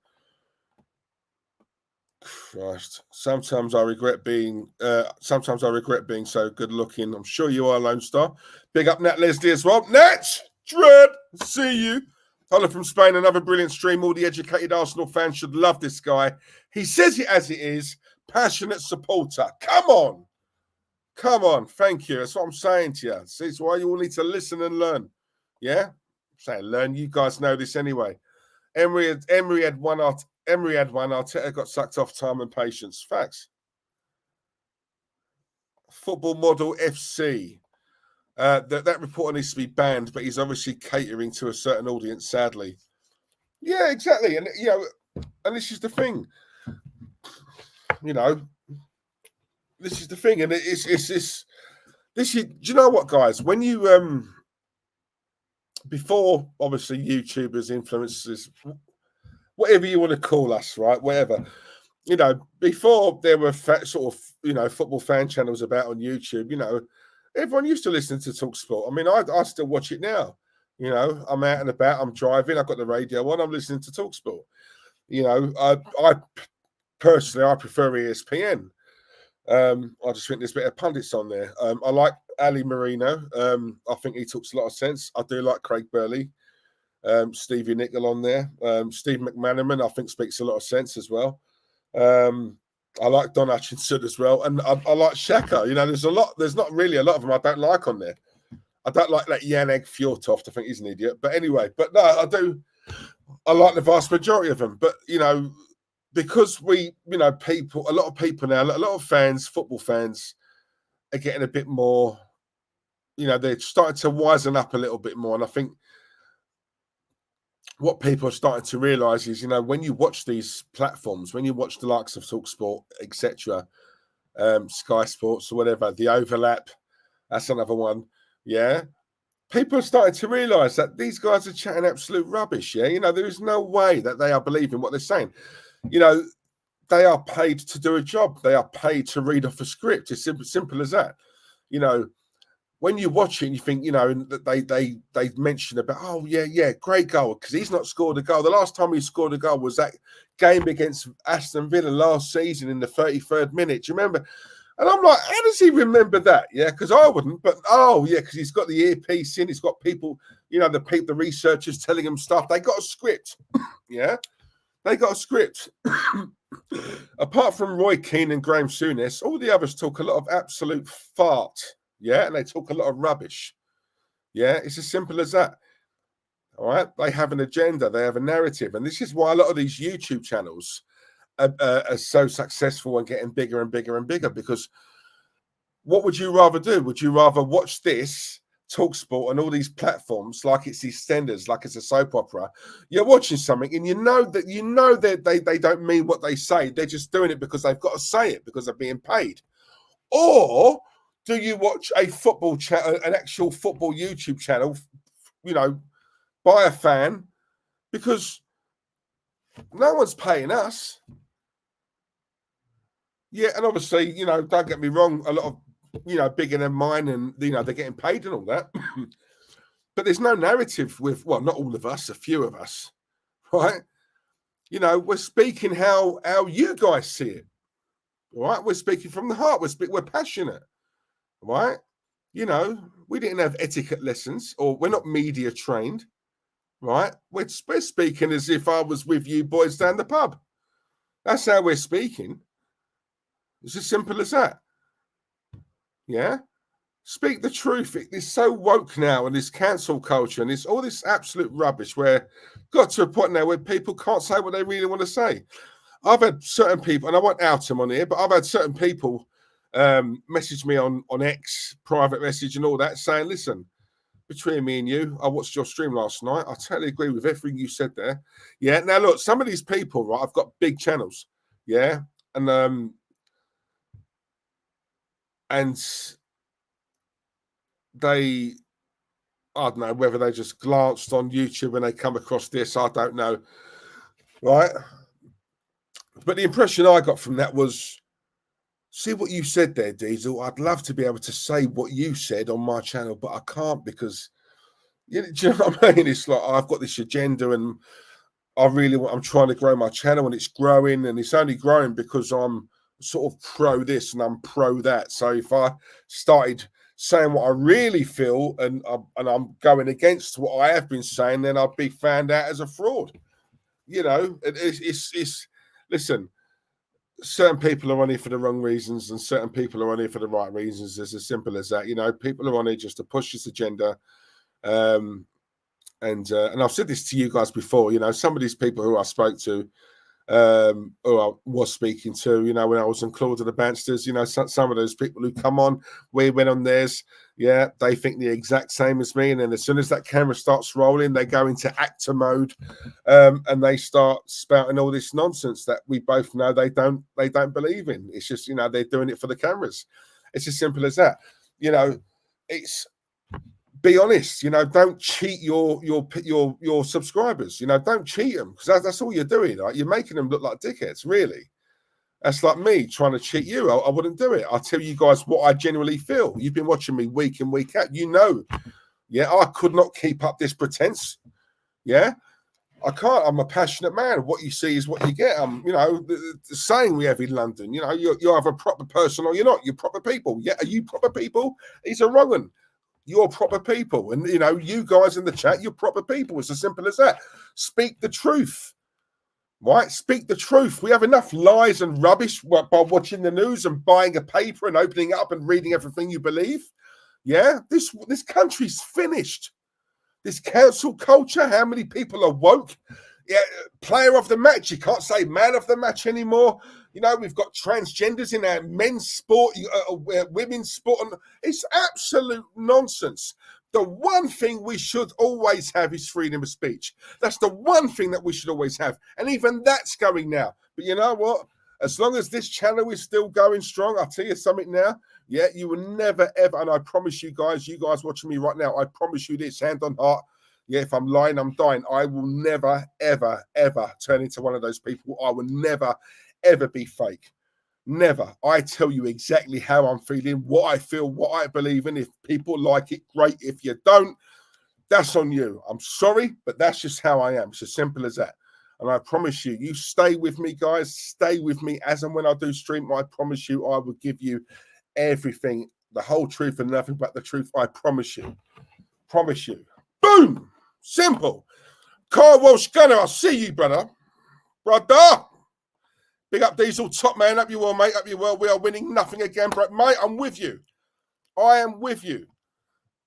Christ. Sometimes I regret being so good looking. I'm sure you are, Lone Star. Big up Nat Leslie as well. Nat! Dread! See you. Hello from Spain, another brilliant stream. All the educated Arsenal fans should love this guy. He says it as it is. Passionate supporter. Come on. Thank you. That's what I'm saying to you. See, it's why you all need to listen and learn. Yeah? I'm saying learn. You guys know this anyway. Emery had one. Arteta got sucked off time and patience. Facts. Football Model FC. That reporter needs to be banned, but he's obviously catering to a certain audience, sadly. Yeah, exactly. And, and this is the thing. This is the thing. And it's this. Do you know what, guys? When you, before, obviously, YouTubers, influencers, whatever you want to call us, right? Whatever. Before there were football fan channels about on YouTube, everyone used to listen to TalkSport. I mean, I still watch it now. I'm out and about, I'm driving, I've got the radio on, I'm listening to TalkSport. I personally, I prefer ESPN. I just think there's better pundits on there. I like Ali Marino. I think he talks a lot of sense. I do like Craig Burley. Stevie Nicol on there. Steve McManaman, I think, speaks a lot of sense as well. I like Don Hutchinson as well. And I like Xhaka. There's not really a lot of them I don't like on there. I don't like that Yannick Fjortoft. I think he's an idiot. But anyway, no, I do. I like the vast majority of them. But, because a lot of people now, a lot of fans, football fans are getting a bit more, they're starting to wisen up a little bit more. And I think what people are starting to realise is, when you watch these platforms, when you watch the likes of TalkSport, etc., Sky Sports or whatever, the overlap, that's another one. Yeah. People are starting to realise that these guys are chatting absolute rubbish. Yeah. There is no way that they are believing what they're saying. They are paid to do a job. They are paid to read off a script. It's simple as that. When you watch it and you think, that they mention about, oh, yeah, great goal, because he's not scored a goal. The last time he scored a goal was that game against Aston Villa last season in the 33rd minute. Do you remember? And I'm like, how does he remember that? Yeah, because I wouldn't. But, because he's got the earpiece in. He's got people, the researchers telling him stuff. They got a script. Yeah, they got a script. Apart from Roy Keane and Graham Souness, all the others talk a lot of absolute fart. Yeah, and they talk a lot of rubbish. Yeah, it's as simple as that. All right, they have an agenda, they have a narrative, and this is why a lot of these YouTube channels are so successful and getting bigger and bigger and bigger. Because what would you rather do? Would you rather watch this TalkSport and all these platforms like it's EastEnders, like it's a soap opera? You're watching something, and you know that they don't mean what they say. They're just doing it because they've got to say it because they're being paid. Or do you watch a football channel, an actual football YouTube channel, you know, by a fan, because no one's paying us. Yeah, and obviously, you know, don't get me wrong, a lot of, you know, bigger than mine, and, you know, they're getting paid and all that. But there's no narrative with, well, not all of us, a few of us, right? You know, we're speaking how you guys see it, right? We're speaking from the heart. We're passionate, right? You know, we didn't have etiquette lessons, or we're not media trained, right? We're speaking as if I was with you boys down the pub. That's how we're speaking. It's as simple as that. Yeah? Speak the truth. It's so woke now, and this cancel culture, and it's all this absolute rubbish where got to a point now where people can't say what they really want to say. I've had certain people, and I won't out them on here, but I've had certain people message me on X, private message and all that, saying, listen, between me and you, I watched your stream last night. I totally agree with everything you said there. Yeah. Now, look, some of these people, right, I've got big channels. Yeah. And they, I don't know whether they just glanced on YouTube and they come across this. I don't know. Right. But the impression I got from that was, see what you said there, Diesel. I'd love to be able to say what you said on my channel, but I can't because, do you know what I mean? It's like I've got this agenda, and I'm trying to grow my channel, and it's growing, and it's only growing because I'm sort of pro this and I'm pro that. So if I started saying what I really feel and I'm going against what I have been saying, then I'd be found out as a fraud. You know, it's listen, certain people are on here for the wrong reasons and certain people are on here for the right reasons. It's as simple as that. You know, people are on here just to push this agenda. And I've said this to you guys before, you know, some of these people who I spoke to, who I was speaking to, you know, when I was on Claude of the Bansters, you know, some of those people who come on, we went on theirs, yeah, they think the exact same as me. And then as soon as that camera starts rolling, they go into actor mode, and they start spouting all this nonsense that we both know they don't believe in. It's just, you know, they're doing it for the cameras. It's as simple as that. You know, it's, be honest, you know, don't cheat your subscribers, you know, don't cheat them, because that's all you're doing. Like, you're making them look like dickheads, really. That's like me trying to cheat you. I wouldn't do it. I'll tell you guys what I genuinely feel. You've been watching me week in, week out. You know, yeah, I could not keep up this pretense. Yeah, I can't. I'm a passionate man. What you see is what you get. You know, the saying we have in London, you know, you're either a proper person or you're not. You're proper people. Yeah, are you proper people? He's a wrong one. You're proper people. And, you know, you guys in the chat, you're proper people. It's as simple as that. Speak the truth, right? Speak the truth. We have enough lies and rubbish by watching the news and buying a paper and opening it up and reading everything you believe. Yeah, this country's finished. This cancel culture, how many people are woke? Yeah, player of the match. You can't say man of the match anymore. You know, we've got transgenders in our men's sport, women's sport. And it's absolute nonsense. The one thing we should always have is freedom of speech. That's the one thing that we should always have. And even that's going now. But you know what? As long as this channel is still going strong, I'll tell you something now. Yeah, you will never, ever, and I promise you guys watching me right now, I promise you this, hand on heart. Yeah, if I'm lying, I'm dying. I will never, ever, ever turn into one of those people. I will never, ever be fake. Never. I tell you exactly how I'm feeling, what I feel, what I believe in. If people like it, great. If you don't, that's on you. I'm sorry, but that's just how I am. It's as simple as that. And I promise you, you stay with me, guys. Stay with me as and when I do stream. I promise you, I will give you everything, the whole truth and nothing but the truth. I promise you. Promise you. Boom. Simple. Carl Walsh Gunner, I'll see you, brother. Brother. Big up Diesel, top man. Up you well, mate. Up you well. We are winning nothing again, bro. Mate, I'm with you. I am with you.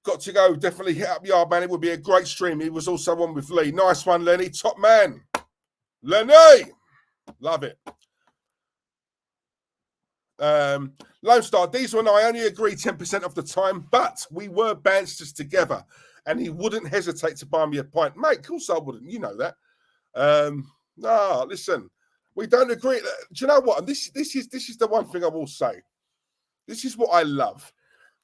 got to go. Definitely hit up Yard, man. It would be a great stream. He was also on with Lee. Nice one, Lenny. Top man. Lenny. Love it. Lone Star, Diesel and I only agree 10% of the time, but we were bandsters together and he wouldn't hesitate to buy me a pint. Mate, of course I wouldn't. You know that. No, listen, we don't agree. Do you know what? And this is the one thing I will say. This is what I love.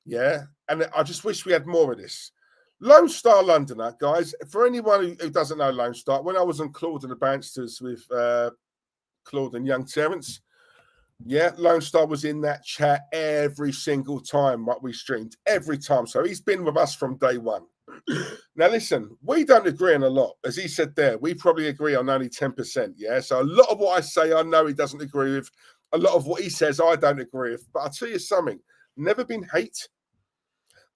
Yeah. And I just wish we had more of this. Lone Star Londoner, guys, for anyone who doesn't know Lone Star, when I was on Claude and the Bandsters with Claude and Young Terence, yeah, Lone Star was in that chat every single time what we streamed, every time. So he's been with us from day one. Now, listen, we don't agree on a lot. As he said there, we probably agree on only 10%, yeah? So a lot of what I say, I know he doesn't agree with. A lot of what he says, I don't agree with. But I'll tell you something, never been hate.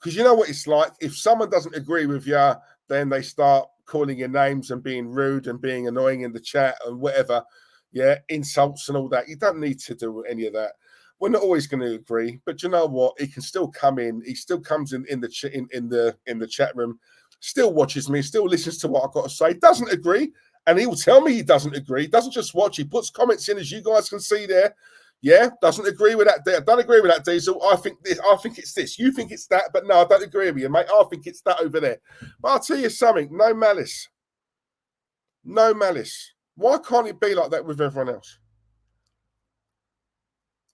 Because you know what it's like? If someone doesn't agree with you, then they start calling you names and being rude and being annoying in the chat and whatever. Yeah, insults and all that. You don't need to do any of that. We're not always going to agree, but you know what? He can still come in. He still comes in the chat room, still watches me, still listens to what I've got to say. Doesn't agree, and he will tell me he doesn't agree. He doesn't just watch. He puts comments in, as you guys can see there. Yeah, doesn't agree with that. Don't agree with that, Diesel. I think this. I think it's this. You think it's that, but no, I don't agree with you, mate. I think it's that over there. But I'll tell you something. No malice. No malice. Why can't it be like that with everyone else?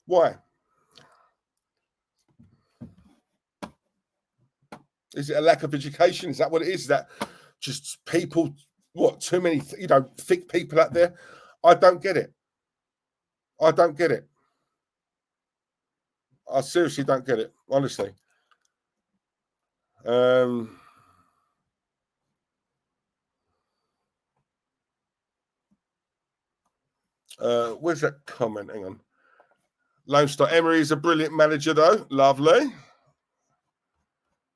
Why? Is it a lack of education? Is that what it is? Is that just people, what, too many, thick people out there? I don't get it. I don't get it. I seriously don't get it, honestly. Where's that comment? Hang on. Lone Star Emery is a brilliant manager, though. Lovely.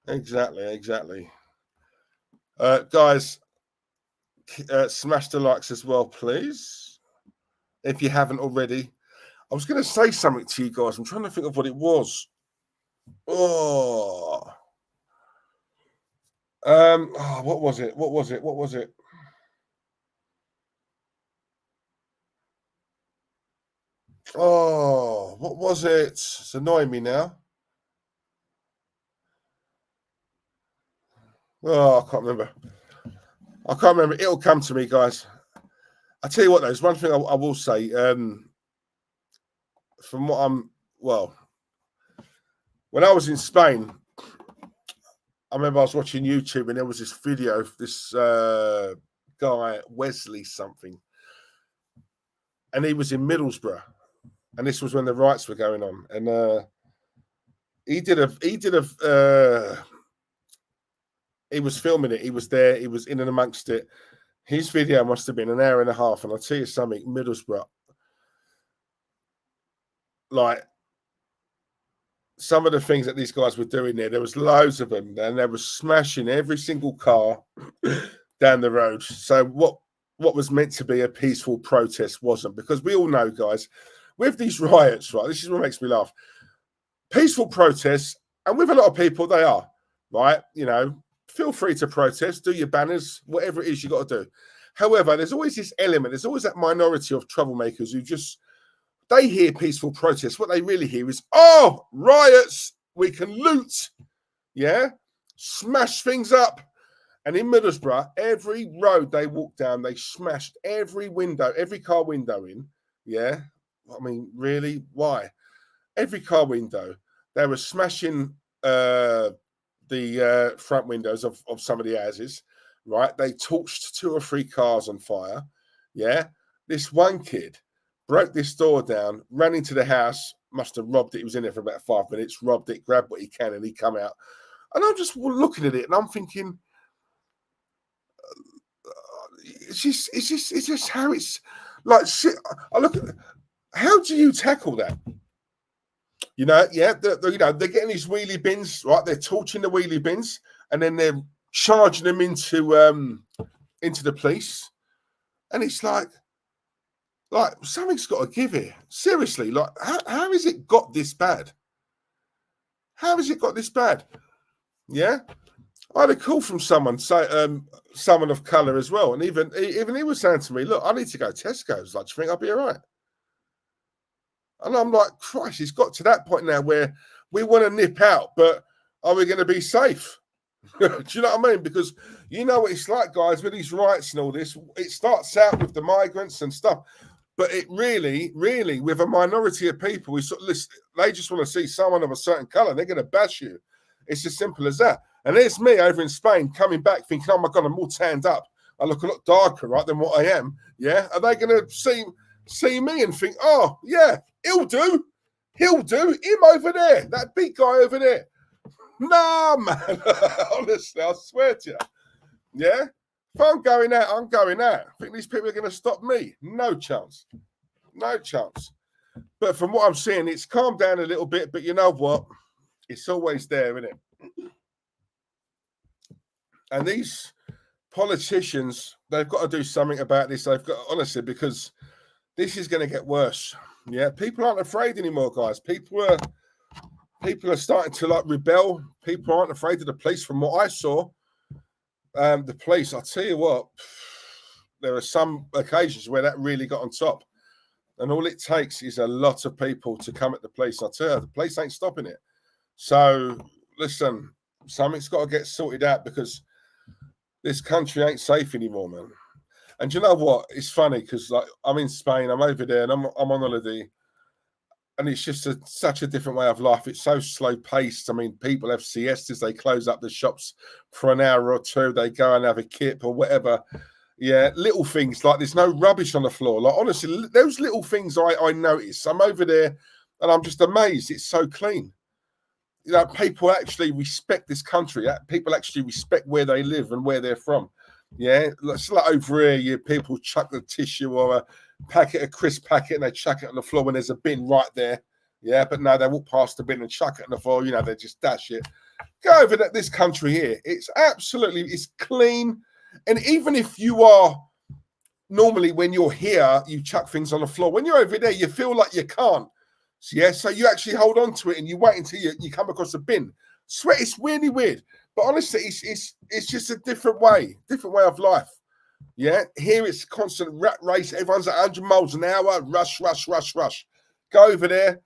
Exactly. Guys, smash the likes as well, please. If you haven't already. I was going to say something to you guys. I'm trying to think of what it was. What was it? What was it? Oh, what was it? It's annoying me now. Oh, I can't remember. It'll come to me, guys. I tell you what, though, there's one thing I will say. From what when I was in Spain, I remember I was watching YouTube and there was this video of this guy, Wesley something, and he was in Middlesbrough, and this was when the riots were going on, and he was filming it. He was there. He was in and amongst it. His video must have been an hour and a half, and I'll tell you something, Middlesbrough, like, some of the things that these guys were doing there was loads of them, and they were smashing every single car down the road. So what was meant to be a peaceful protest wasn't, because we all know, guys, with these riots, right, this is what makes me laugh. Peaceful protests, and with a lot of people, they are, right? Feel free to protest, do your banners, whatever it is you got to do. However, there's always this element, there's always that minority of troublemakers who just, they hear peaceful protests. What they really hear is, oh, riots, we can loot, yeah, smash things up. And in Middlesbrough, every road they walked down, they smashed every window, every car window in, yeah. I mean, really, why? Every car window, they were smashing the front windows of some of the houses, right? They torched 2 or 3 cars on fire, yeah. This one kid broke this door down, ran into the house, must have robbed it. He was in there for about 5 minutes, robbed it, grabbed what he can, and he come out. And I'm just looking at it, and I'm thinking, it's just how it's like. Shit. I look at, how do you tackle that? Yeah, they're getting these wheelie bins, right? They're torching the wheelie bins, and then they're charging them into the police, and it's like something's got to give here. Seriously, how has it got this bad? How has it got this bad? Yeah, I had a call from someone, someone of colour as well, and even he was saying to me, "Look, I need to go to Tesco's. Like, do you think I'll be all right?" And I'm like, Christ, it's got to that point now where we want to nip out, but are we going to be safe? Do you know what I mean? Because you know what it's like, guys, with these rights and all this. It starts out with the migrants and stuff, but it really, with a minority of people, they just want to see someone of a certain colour. They're going to bash you. It's as simple as that. And there's me over in Spain coming back thinking, oh my God, I'm all tanned up. I look a lot darker, right, than what I am. Yeah. Are they going to see me and think, oh, yeah, he'll do. He'll do. Him over there, that big guy over there. No, man. Honestly, I swear to you. Yeah. If I'm going out, I'm going out. I think these people are going to stop me. No chance. No chance. But from what I'm seeing, it's calmed down a little bit. But you know what? It's always there, isn't it? And these politicians, they've got to do something about this. They've got, honestly, because this is going to get worse. Yeah. People aren't afraid anymore, guys. People are starting to like rebel. People aren't afraid of the police. From what I saw, the police, I'll tell you what, there are some occasions where that really got on top. And all it takes is a lot of people to come at the police. I'll tell you, the police ain't stopping it. So, listen, something's got to get sorted out because this country ain't safe anymore, man. And you know what? It's funny because like I'm in Spain, I'm over there, and I'm on holiday. And it's just such a different way of life. It's so slow paced. I mean, people have siestas. They close up the shops for an hour or two. They go and have a kip or whatever. Yeah, little things like there's no rubbish on the floor. Like, honestly, those little things I notice. I'm over there and I'm just amazed. It's so clean. You know, people actually respect this country. People actually respect where they live and where they're from. Yeah, it's like over here, people chuck the tissue or a packet, a crisp packet, and they chuck it on the floor when there's a bin right there. Yeah, but no, they walk past the bin and chuck it on the floor. You know, they just dash it. Go over to this country here. It's clean. And even if you are normally when you're here, you chuck things on the floor. When you're over there, you feel like you can't. So, yeah, so you actually hold on to it and you wait until you come across a bin. Sweat, it's really weird. But honestly, it's just a different way of life. Yeah, here it's constant rat race. Everyone's at 100 miles an hour. Rush. Go over there,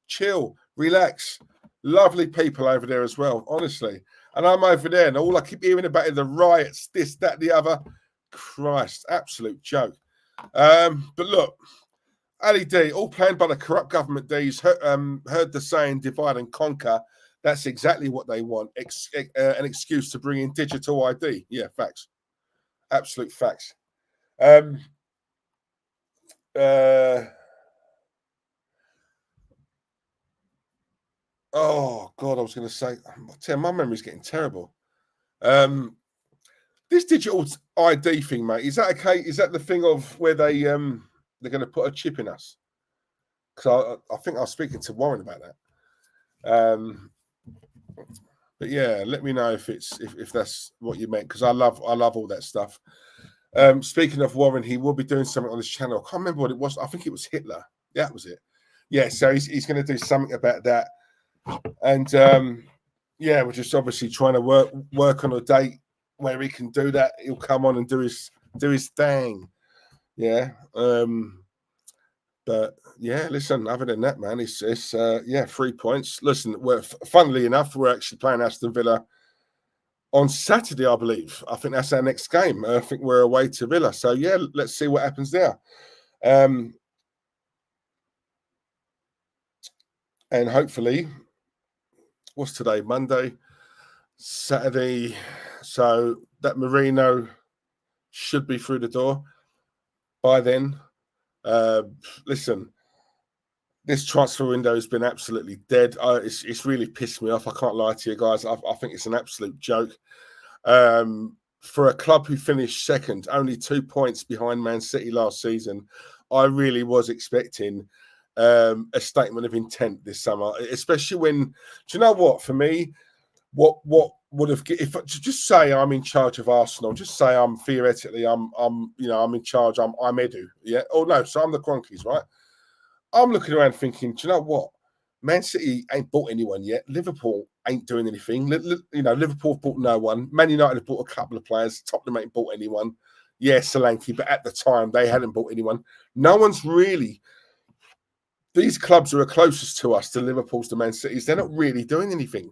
chill, relax. Lovely people over there as well, honestly. And I'm over there, and all I keep hearing about is the riots, this, that, the other. Christ, absolute joke. But look, Ali D, all planned by the corrupt government. D's heard the saying, divide and conquer. That's exactly what they want. An excuse to bring in digital ID. Yeah, facts. Absolute facts. Oh, God, I was going to say, my memory's getting terrible. This digital ID thing, mate, is that okay? Is that the thing of where they're going to put a chip in us? Because I think I was speaking to Warren about that. But yeah, let me know if that's what you meant, because I love all that stuff. Speaking of Warren, he will be doing something on this channel. I can't remember what it was. I think it was Hitler. Yeah, that was it. Yeah, so he's going to do something about that. And yeah, we're just obviously trying to work on a date where he can do that. He'll come on and do his thing. Yeah. But yeah, listen, other than that, man, it's 3 points. Listen, funnily enough, we're actually playing Aston Villa on Saturday, I believe. I think that's our next game. I think we're away to Villa. So yeah, let's see what happens there. And hopefully, what's today? Monday, Saturday. So that Merino should be through the door by then. Listen, this transfer window has been absolutely dead. It's really pissed me off. I can't lie to you guys. I think it's an absolute joke. For a club who finished second, only 2 points behind Man City last season, I really was expecting a statement of intent this summer, especially when, do you know what, for me, what would have, if just say I'm in charge of Arsenal, just say I'm theoretically I'm in charge, I'm Edu, yeah, oh no, so I'm the Cronkies, right? I'm looking around thinking, do you know what, Man City ain't bought anyone yet. Liverpool ain't doing anything. Liverpool have bought no one. Man United have bought a couple of players. Tottenham ain't bought anyone. Yeah, Solanke, but at the time they hadn't bought anyone. No one's really. These clubs are closest to us, to Liverpool's, to Man City's. They're not really doing anything,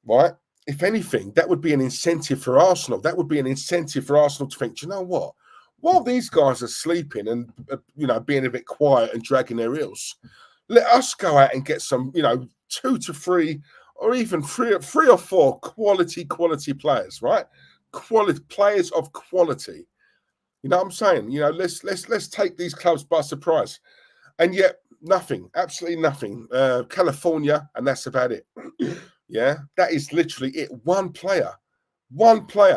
right? If anything, that would be an incentive for Arsenal. That would be an incentive for Arsenal to think, do you know what? While these guys are sleeping and, being a bit quiet and dragging their heels, let us go out and get some, 2 to 3 or even 3 or 4 quality players, right? Quality players of quality. You know what I'm saying? Let's take these clubs by surprise. And yet, nothing, absolutely nothing. California, and that's about it. Yeah, that is literally it. One player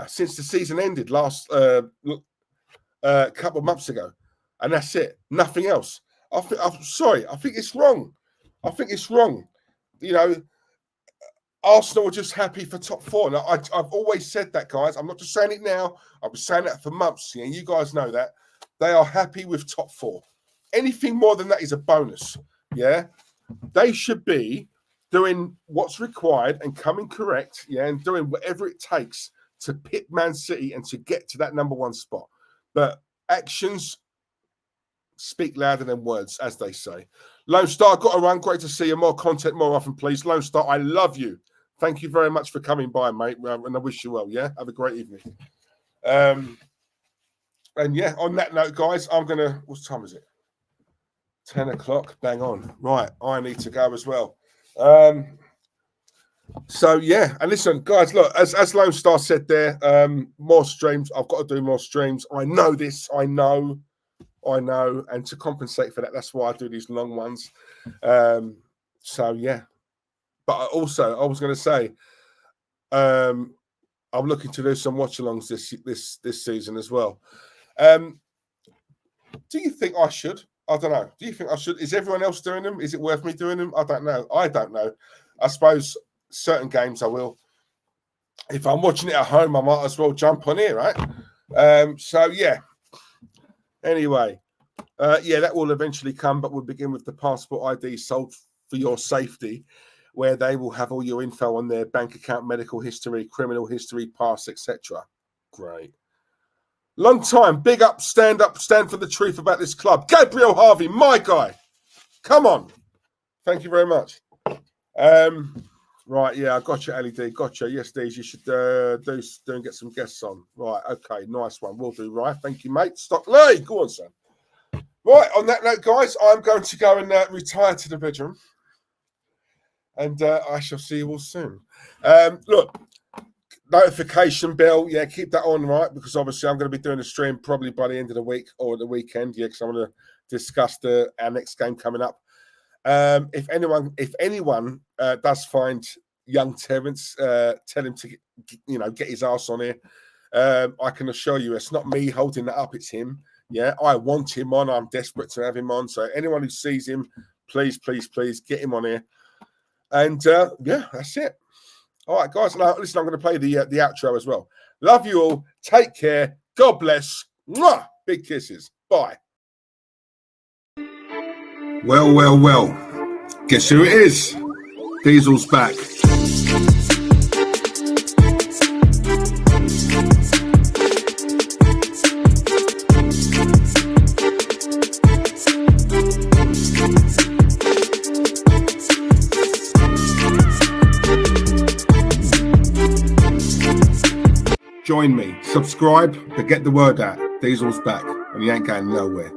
since the season ended last couple of months ago, and that's it. Nothing else. I'm sorry. I think it's wrong. Arsenal are just happy for top 4. Now, I've always said that, guys. I'm not just saying it now. I've been saying that for months. You guys know that. They are happy with top 4. Anything more than that is a bonus. Yeah, they should be doing what's required and coming correct. Yeah, and doing whatever it takes to pit Man City and to get to that number 1 spot. But actions speak louder than words, as they say. Lone Star, got to run. Great to see you. More content more often, please. Lone Star, I love you. Thank you very much for coming by, mate. And I wish you well. Yeah, have a great evening. And yeah, on that note, guys, I'm gonna. What time is it? 10 o'clock. Bang on. Right, I need to go as well. So yeah, and listen, guys, look, as Lone Star said there, more streams. I've got to do more streams. I know this. I know. And to compensate for that, that's why I do these long ones. So yeah, but I was going to say, I'm looking to do some watch-alongs this season as well. Do you think I should? I don't know. Do you think I should? Is everyone else doing them? Is it worth me doing them? I don't know. I suppose certain games I will. If I'm watching it at home, I might as well jump on here, right? So yeah. Anyway, that will eventually come, but we'll begin with the passport ID sold for your safety, where they will have all your info on their bank account, medical history, criminal history, pass, etc. Great. Long time. Big up, stand for the truth about this club. Gabriel Harvey, my guy. Come on. Thank you very much. Right, yeah, I got you, LED. Got you. Yes, Deez, you should do and get some guests on. Right, okay, nice one. We'll do, right. Thank you, mate. Stockley, go on, son. Right, on that note, guys, I'm going to go and retire to the bedroom. And I shall see you all soon. Look, notification bell, yeah, keep that on, right? Because obviously I'm going to be doing a stream probably by the end of the week or the weekend, yeah, because I'm going to discuss our next game coming up. If anyone does find young Terence, tell him to get his ass on here. I can assure you, it's not me holding that up; it's him. Yeah, I want him on. I'm desperate to have him on. So anyone who sees him, please get him on here. And yeah, that's it. All right, guys. Now listen, I'm going to play the outro as well. Love you all. Take care. God bless. Mwah! Big kisses. Bye. Well. Guess who it is? Diesel's back. Join me, subscribe, but get the word out. Diesel's back, and he ain't going nowhere.